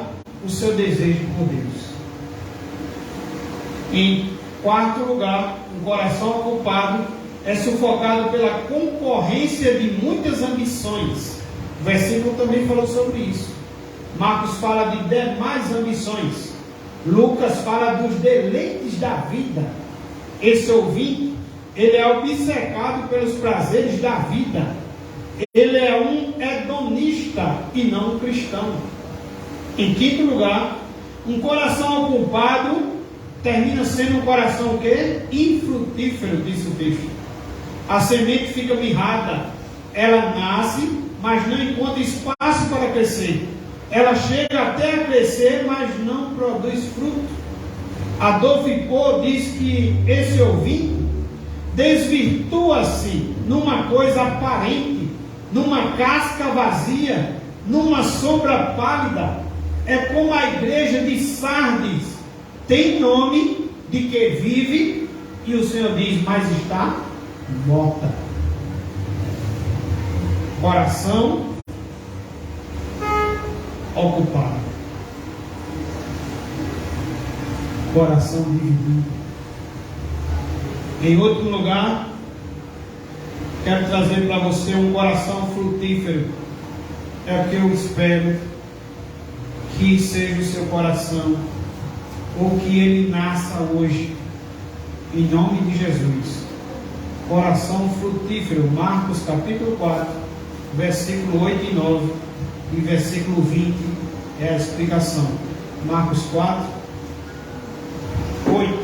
o seu desejo por Deus. Em quarto lugar, um coração ocupado é sufocado pela concorrência de muitas ambições. O versículo também falou sobre isso. Marcos fala de demais ambições. Lucas fala dos deleites da vida. Esse ouvinte, ele é obcecado pelos prazeres da vida. Ele é um hedonista e não um cristão. Em quinto lugar, um coração ocupado termina sendo um coração o quê? Infrutífero, diz o texto. A semente fica mirrada, ela nasce, mas não encontra espaço para crescer. Ela chega até a crescer, mas não produz fruto. Adolf Hippel diz que esse ouvinte desvirtua-se numa coisa aparente, numa casca vazia, numa sombra pálida. É como a igreja de Sardes, tem nome de que vive, e o Senhor diz: mas está morta. Coração ocupado, coração dividido. Em outro lugar, quero trazer para você um coração frutífero. É o que eu espero que seja o seu coração, ou que ele nasça hoje, em nome de Jesus. Coração frutífero. Marcos capítulo 4, versículo 8 e 9 e versículo 20 é a explicação. Marcos 4, 8.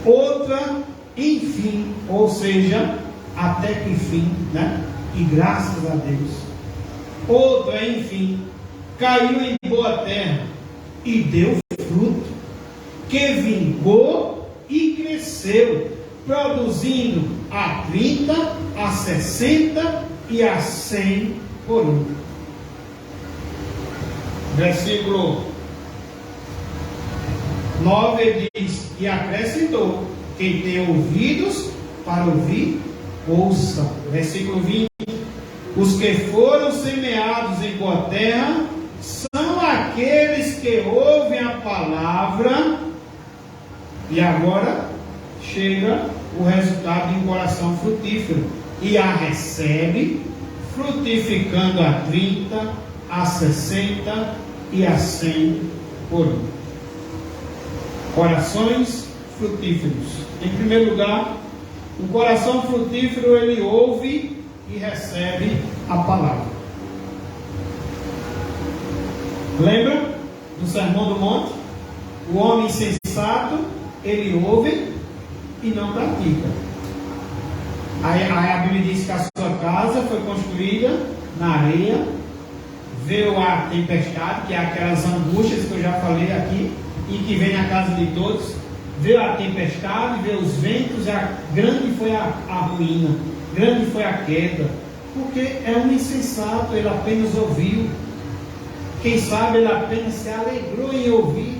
Outra, enfim, ou seja, até que fim, né? E graças a Deus. Outra, enfim, caiu em boa terra e deu fruto, que vingou e cresceu, produzindo a 30, a 60 e a 100 por um. Versículo 9 diz: e acrescentou: quem tem ouvidos para ouvir, ouça. Versículo 20: os que foram semeados em boa terra são aqueles que ouvem a palavra. E agora chega o resultado de um coração frutífero e a recebe, frutificando a 30, a 60 e a 100 por um. Corações frutíferos. Em primeiro lugar, o coração frutífero, ele ouve e recebe a palavra. Lembra do Sermão do Monte? O homem sensato, ele ouve e não pratica. Aí a Bíblia diz que a sua casa foi construída na areia, veio a tempestade, que é aquelas angústias que eu já falei aqui, e que vem na casa de todos. Veio a tempestade, veio os ventos, grande foi a ruína, grande foi a queda, porque é um insensato, ele apenas ouviu. Quem sabe ele apenas se alegrou em ouvir,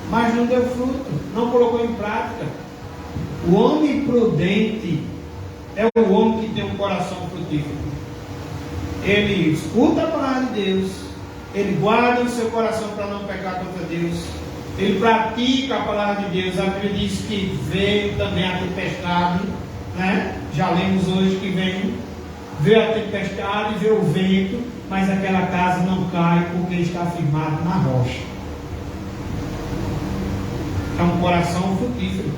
mas não deu fruto, não colocou em prática. O homem prudente é o homem que tem um coração frutífero. Ele escuta a palavra de Deus, ele guarda o seu coração para não pecar contra Deus, ele pratica a palavra de Deus. A Bíblia diz que veio também a tempestade, né? Já lemos hoje que veio a tempestade, veio o vento, mas aquela casa não cai porque está firmado na rocha. É um coração frutífero.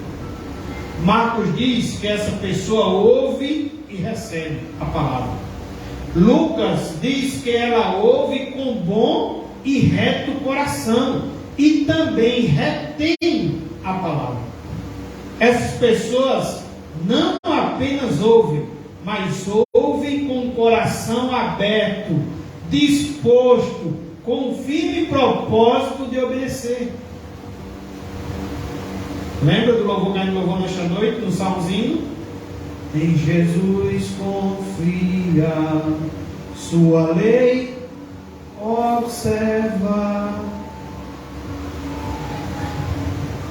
Marcos diz que essa pessoa ouve e recebe a palavra. Lucas diz que ela ouve com bom e reto coração e também retém a palavra. Essas pessoas não apenas ouvem, mas ouvem com o coração aberto, disposto, com o firme propósito de obedecer. Lembra do louvor que a gente louvou nesta noite, no Salmozinho? Em Jesus confia, sua lei observa.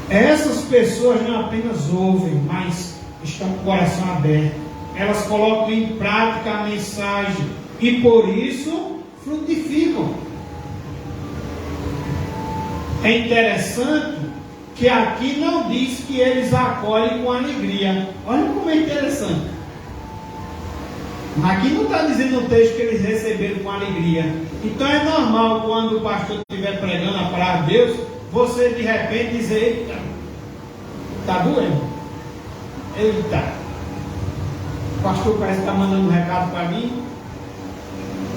Essas pessoas não apenas ouvem, mas estão com o coração aberto. Elas colocam em prática a mensagem e por isso frutificam. É interessante que aqui não diz que eles acolhem com alegria. Olha como é interessante. Aqui não está dizendo no texto que eles receberam com alegria. Então é normal quando o pastor estiver pregando a palavra de Deus, você de repente dizer: eita, está doendo? Eita, o pastor parece que está mandando um recado para mim,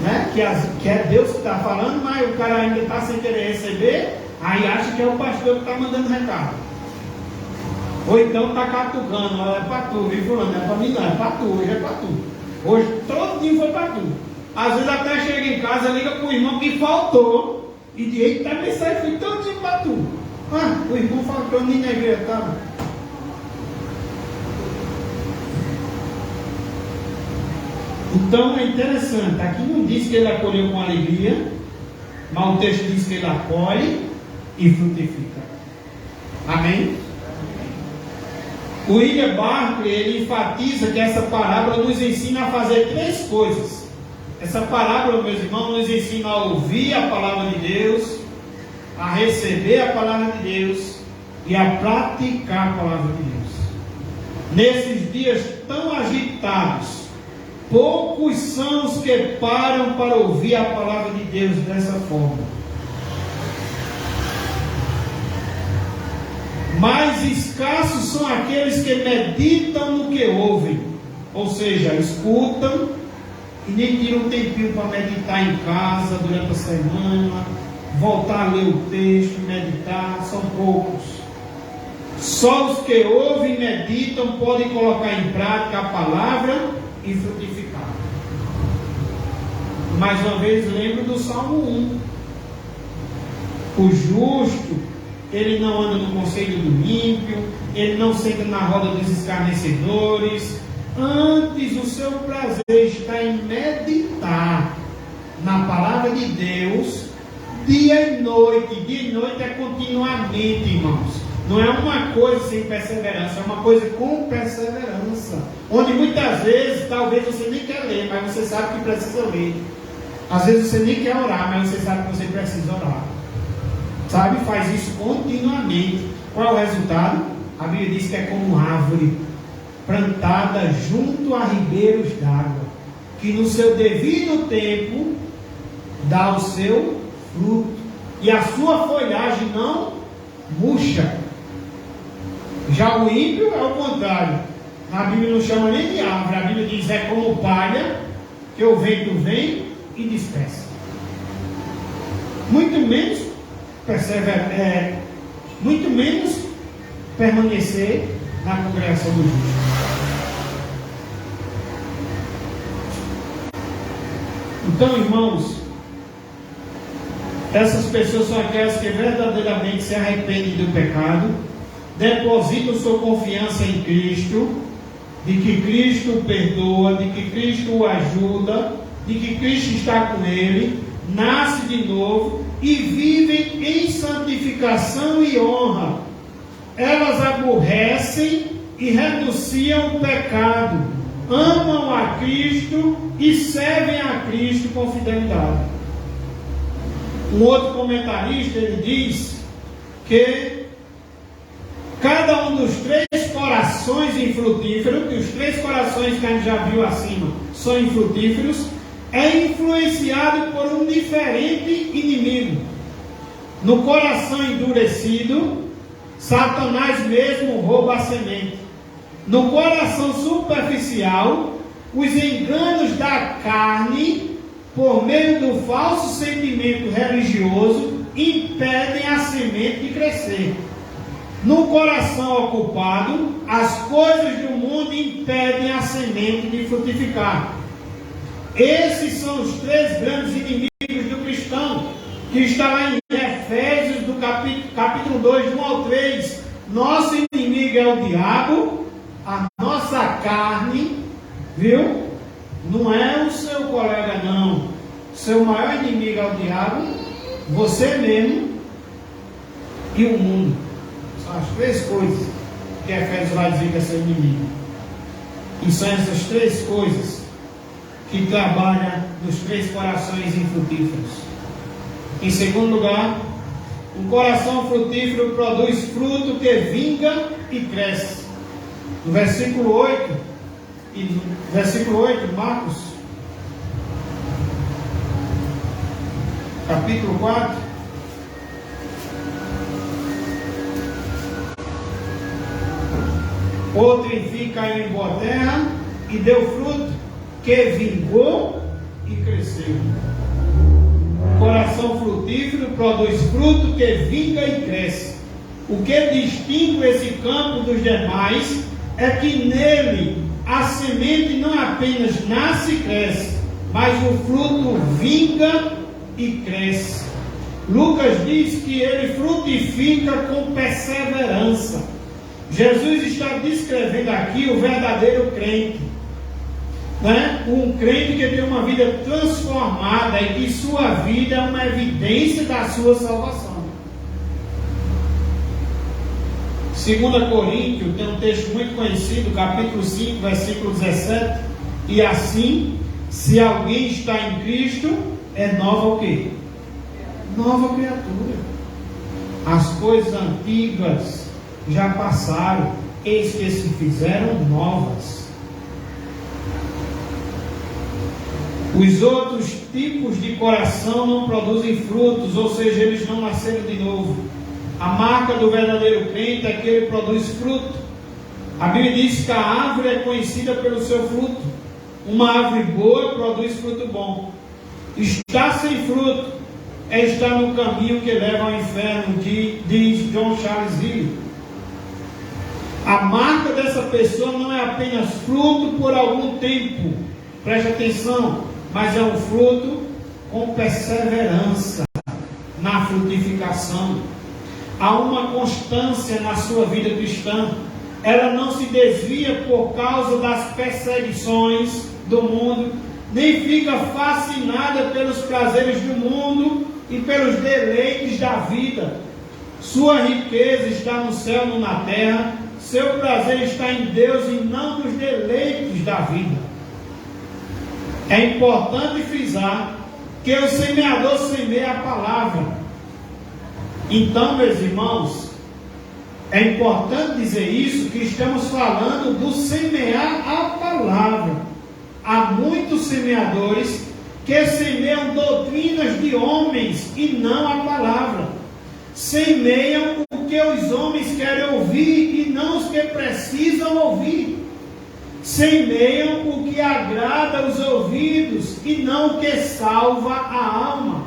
né? Que é Deus que está falando, mas o cara ainda está sem querer receber. Aí acha que é o pastor que está mandando recado. Ou então está catucando: é para tu, viu, fulano? Não é para mim não, é para tu, hoje é para tu. Hoje todo dia foi para tu. Às vezes até chega em casa, liga para o irmão que faltou e diz: eita, a mensagem foi todo dia para tu. Ah, o irmão faltou, nem na igreja estava. Então é interessante, aqui não diz que ele acolheu com alegria, mas o texto diz que ele acolhe e frutifica. Amém? O William Barclay, ele enfatiza que essa parábola nos ensina a fazer três coisas. Essa parábola, meus irmãos, nos ensina a ouvir a palavra de Deus, a receber a palavra de Deus e a praticar a palavra de Deus. Nesses dias tão agitados, poucos são os que param para ouvir a palavra de Deus dessa forma. Mais escassos são aqueles que meditam no que ouvem, ou seja, escutam e nem tiram um tempinho para meditar em casa durante a semana, voltar a ler o texto, meditar. São poucos. Só os que ouvem e meditam podem colocar em prática a palavra e frutificar. Mais uma vez lembro do Salmo 1. O justo, ele não anda no conselho do ímpio, ele não senta na roda dos escarnecedores. Antes, o seu prazer está em meditar na palavra de Deus dia e noite. Dia e noite é continuamente, irmãos. Não é uma coisa sem perseverança, é uma coisa com perseverança. Onde muitas vezes, talvez você nem quer ler, mas você sabe que precisa ler. Às vezes você nem quer orar, mas você sabe que você precisa orar. Sabe? Faz isso continuamente. Qual é o resultado? a Bíblia diz que é como árvore plantada junto a ribeiros d'água, que no seu devido tempo dá o seu fruto, e a sua folhagem não murcha. Já o ímpio é o contrário. A Bíblia não chama nem de árvore, a Bíblia diz é como palha, que o vento vem e dispersa. Muito menos muito menos permanecer na congregação do justo. Então, irmãos, essas pessoas são aquelas que verdadeiramente se arrependem do pecado, depositam sua confiança em Cristo, de que Cristo o perdoa, de que Cristo o ajuda, de que Cristo está com ele, nasce de novo e vivem em santificação e honra. Elas aborrecem e renunciam o pecado, amam a Cristo e servem a Cristo com fidelidade. Um outro comentarista, ele diz que cada um dos três corações infrutíferos, que os três corações que a gente já viu acima são infrutíferos, é influenciado por um diferente inimigo. No coração endurecido, Satanás mesmo rouba a semente. No coração superficial, os enganos da carne, por meio do falso sentimento religioso, impedem a semente de crescer. No coração ocupado, as coisas do mundo impedem a semente de frutificar. Esses são os três grandes inimigos do cristão, que está lá em Efésios, do capítulo 2, de 1 ao 3. Nosso inimigo é o diabo, a nossa carne, viu? Não é o seu colega, não. Seu maior inimigo é o diabo, você mesmo e o mundo. São as três coisas que Efésios vai dizer que é seu inimigo. E são essas três coisas que trabalham nos três corações infrutíferos. Em segundo lugar, um coração frutífero produz fruto que vinga e cresce. No versículo 8, Marcos, capítulo 4, outro enfim caiu em boa terra e deu fruto, que vingou e cresceu. Coração frutífero produz fruto que vinga e cresce. O que distingue esse campo dos demais é que nele a semente não apenas nasce e cresce, mas o fruto vinga e cresce. Lucas diz que ele frutifica com perseverança. Jesus está descrevendo aqui o verdadeiro crente, né? Um crente que tem uma vida transformada e que sua vida é uma evidência da sua salvação. 2 Coríntios tem um texto muito conhecido, capítulo 5, versículo 17. E assim, se alguém está em Cristo, é nova o quê? Nova criatura. As coisas antigas já passaram, eis que se fizeram novas. Os outros tipos de coração não produzem frutos, ou seja, eles não nasceram de novo. A marca do verdadeiro crente é que ele produz fruto. A Bíblia diz que a árvore é conhecida pelo seu fruto. Uma árvore boa produz fruto bom. Estar sem fruto é estar no caminho que leva ao inferno, diz John Charles Hill. A marca dessa pessoa não é apenas fruto por algum tempo, preste atenção, mas é um fruto com perseverança na frutificação. Há uma constância na sua vida cristã. Ela não se desvia por causa das perseguições do mundo, nem fica fascinada pelos prazeres do mundo e pelos deleites da vida. Sua riqueza está no céu e não na terra. Seu prazer está em Deus e não nos deleites da vida. É importante frisar que o semeador semeia a palavra. Então, meus irmãos, É importante dizer isso, que estamos falando do semear a palavra. Há muitos semeadores que semeiam doutrinas de homens e não a palavra. Semeiam o que os homens querem ouvir e não os que precisam ouvir. Semeiam o que agrada os ouvidos e não o que salva a alma.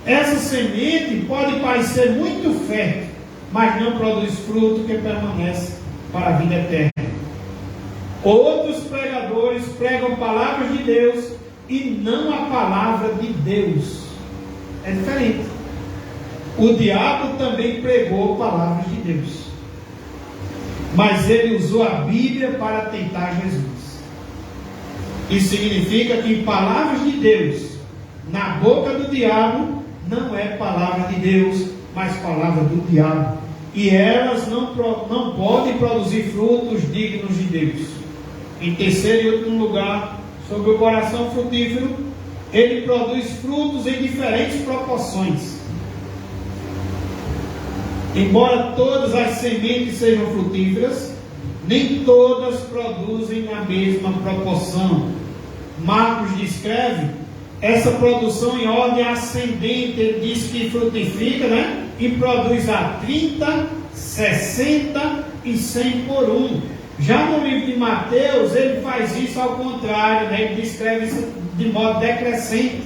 Essa semente pode parecer muito fértil, mas não produz fruto que permanece para a vida eterna. Outros pregadores pregam palavras de Deus e não a palavra de Deus. É diferente. O diabo também pregou palavras de Deus, mas ele usou a Bíblia para tentar Jesus. Isso significa que palavras de Deus na boca do diabo não é palavra de Deus, mas palavra do diabo. E elas não podem produzir frutos dignos de Deus. Em terceiro e último lugar, sobre o coração frutífero, ele produz frutos em diferentes proporções. Embora todas as sementes sejam frutíferas, nem todas produzem na mesma proporção. Marcos descreve essa produção em ordem ascendente. Ele diz que frutifica, e produz a 30, 60 e 100 por um. Já no livro de Mateus, ele faz isso ao contrário, ele descreve isso de modo decrescente.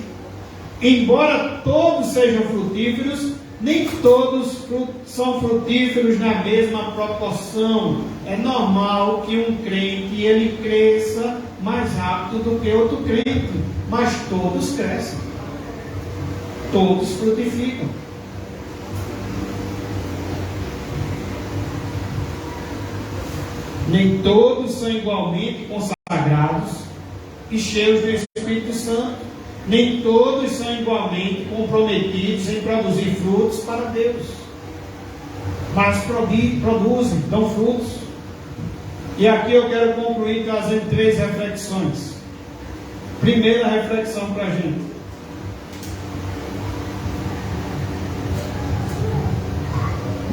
Embora todos sejam frutíferos, nem todos são frutíferos na mesma proporção. É normal que um crente ele cresça mais rápido do que outro crente, mas todos crescem, todos frutificam. Nem todos são igualmente consagrados e cheios do Espírito Santo. Nem todos são igualmente comprometidos em produzir frutos para Deus, mas produzem, dão frutos. E aqui eu quero concluir trazendo 3 reflexões. Primeira reflexão para a gente: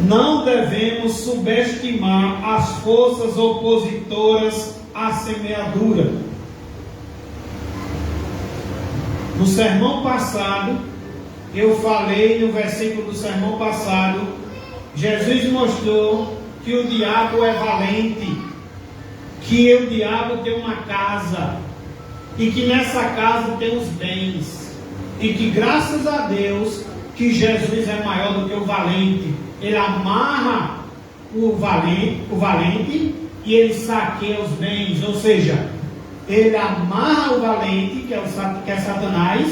não devemos subestimar as forças opositoras à semeadura. No sermão passado, eu falei no versículo do sermão passado, Jesus mostrou que o diabo é valente, que o diabo tem uma casa, e que nessa casa tem os bens, e que graças a Deus, que Jesus é maior do que o valente. Ele amarra o valente e ele saqueia os bens, ou seja, ele amarra o valente, que é Satanás,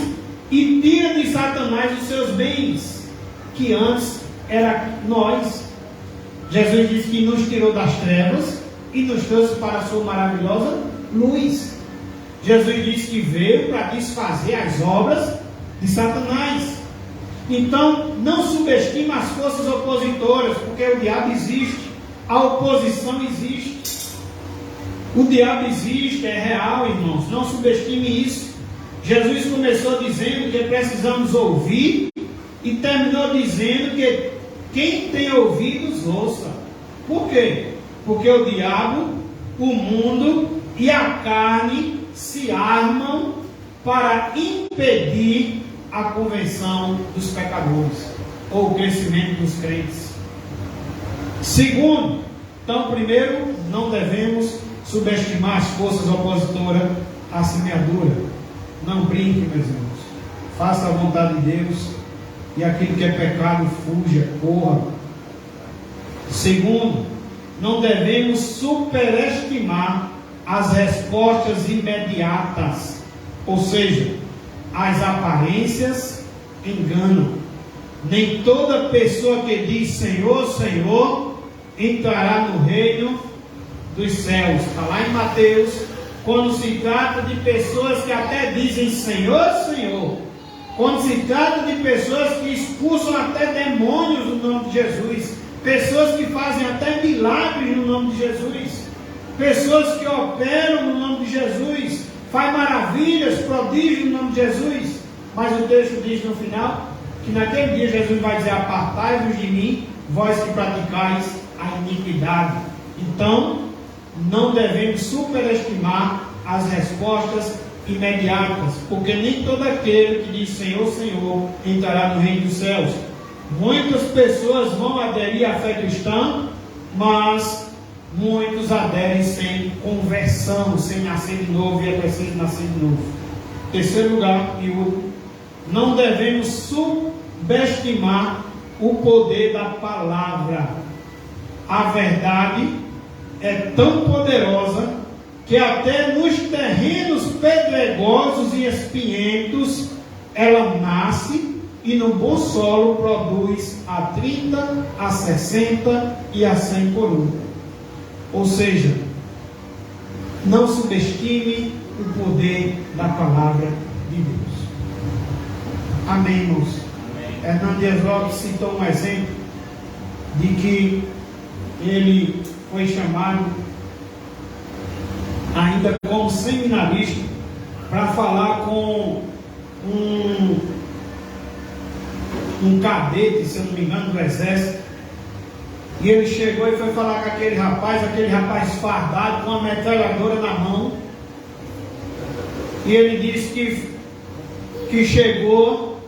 e tira de Satanás os seus bens, que antes era nós. Jesus disse que nos tirou das trevas e nos trouxe para a sua maravilhosa luz. Jesus disse que veio para desfazer as obras de Satanás. Então, não subestime as forças opositoras, porque o diabo existe, a oposição existe. O diabo existe, é real, irmãos, não subestime isso. Jesus começou dizendo que precisamos ouvir e terminou dizendo que quem tem ouvidos ouça. Por quê? Porque o diabo, o mundo e a carne se armam para impedir a conversão dos pecadores ou o crescimento dos crentes. Segundo, então, primeiro, não devemos subestimar as forças opositoras à semeadura. Não brinque, meus irmãos. Faça a vontade de Deus e aquilo que é pecado, fuja, corra. Segundo, não devemos superestimar as respostas imediatas, ou seja, as aparências enganam. Nem toda pessoa que diz Senhor, Senhor, entrará no reino dos céus. Está lá em Mateus, quando se trata de pessoas que até dizem Senhor, Senhor, quando se trata de pessoas que expulsam até demônios no nome de Jesus, pessoas que fazem até milagres no nome de Jesus, pessoas que operam no nome de Jesus, faz maravilhas, prodígios no nome de Jesus, mas o texto diz no final que naquele dia Jesus vai dizer: apartai-vos de mim, vós que praticais a iniquidade. Então, não devemos superestimar as respostas imediatas, porque nem todo aquele que diz Senhor, Senhor, entrará no reino dos céus. Muitas pessoas vão aderir à fé cristã, mas muitos aderem sem conversão, sem nascer de novo, e é preciso nascer de novo. Terceiro lugar e último, não devemos subestimar o poder da palavra. A verdade é tão poderosa que até nos terrenos pedregosos e espinhentos ela nasce e no bom solo produz a 30, a 60 e a 100 por um. Ou seja, não subestime o poder da palavra de Deus. Amém, irmãos? Hernando Dias Lopes citou um exemplo de que ele foi chamado ainda como seminarista para falar com um cadete, se eu não me engano, do exército. E ele chegou e foi falar com aquele rapaz fardado com uma metralhadora na mão. E ele disse que chegou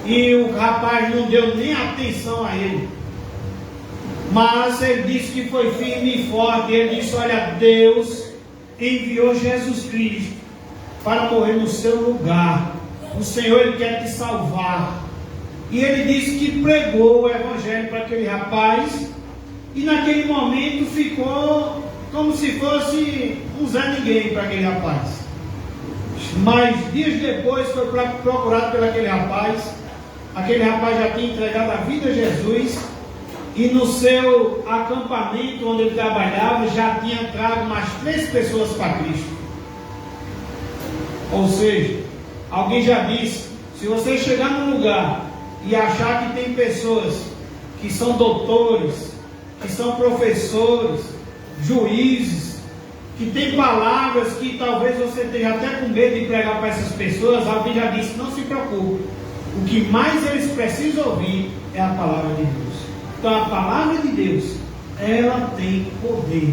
e o rapaz não deu nem atenção a ele. Mas ele disse que foi firme e forte. Ele disse: olha, Deus enviou Jesus Cristo para morrer no seu lugar. O Senhor, Ele quer te salvar. E ele disse que pregou o evangelho para aquele rapaz. E naquele momento ficou como se fosse um Zé Ninguém para aquele rapaz. Mas dias depois foi procurado por aquele rapaz. Aquele rapaz já tinha entregado a vida a Jesus. E no seu acampamento onde ele trabalhava, já tinha trago mais 3 pessoas para Cristo. Ou seja, alguém já disse: se você chegar num lugar e achar que tem pessoas que são doutores, que são professores, juízes, que tem palavras que talvez você esteja até com medo de pregar para essas pessoas, alguém já disse: não se preocupe, o que mais eles precisam ouvir é a palavra de Deus. Então a palavra de Deus, ela tem poder.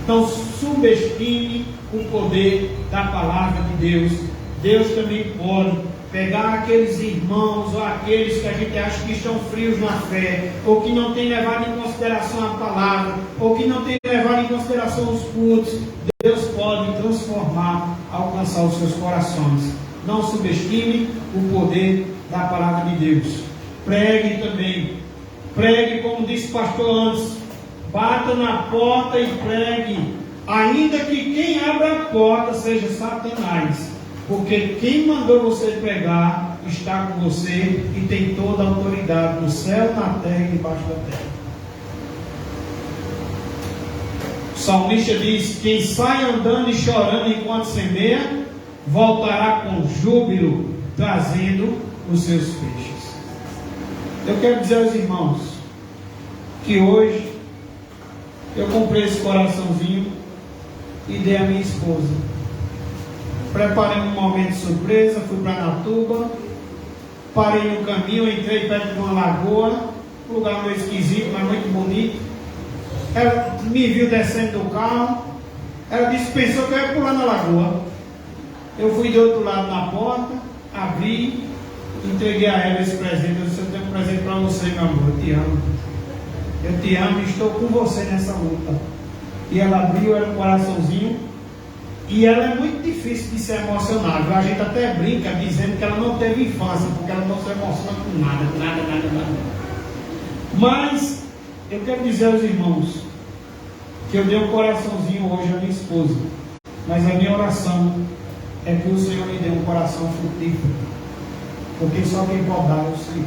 Não subestime o poder da palavra de Deus. Deus também pode pegar aqueles irmãos ou aqueles que a gente acha que estão frios na fé, ou que não tem levado em consideração a palavra, ou que não tem levado em consideração os cultos. Deus pode transformar, alcançar os seus corações. Não subestime o poder da palavra de Deus. Pregue também. Pregue, como disse o pastor antes, bata na porta e pregue, ainda que quem abra a porta seja Satanás, porque quem mandou você pregar está com você e tem toda a autoridade no céu, na terra e debaixo da terra. O salmista diz: quem sai andando e chorando enquanto semeia, voltará com júbilo, trazendo os seus feixes. Eu quero dizer aos irmãos que hoje eu comprei esse coraçãozinho e dei à minha esposa. Preparei um momento de surpresa, fui para Natuba, parei no caminho, entrei perto de uma lagoa, um lugar meio esquisito, mas muito bonito. Ela me viu descendo do carro, ela disse, pensou que eu ia pular na lagoa. Eu fui do outro lado na porta, abri, entreguei a ela esse presente. Eu disse: eu tenho um presente para você, meu amor, eu te amo. Eu te amo e estou com você nessa luta. E ela abriu, era um coraçãozinho. E ela é muito difícil de ser emocionada. A gente até brinca dizendo que ela não teve infância, porque ela não se emociona com nada. Mas eu quero dizer aos irmãos que eu dei um coraçãozinho hoje à minha esposa. Mas a minha oração é que o Senhor me dê um coração frutífero, porque só quem pode dar é o Senhor.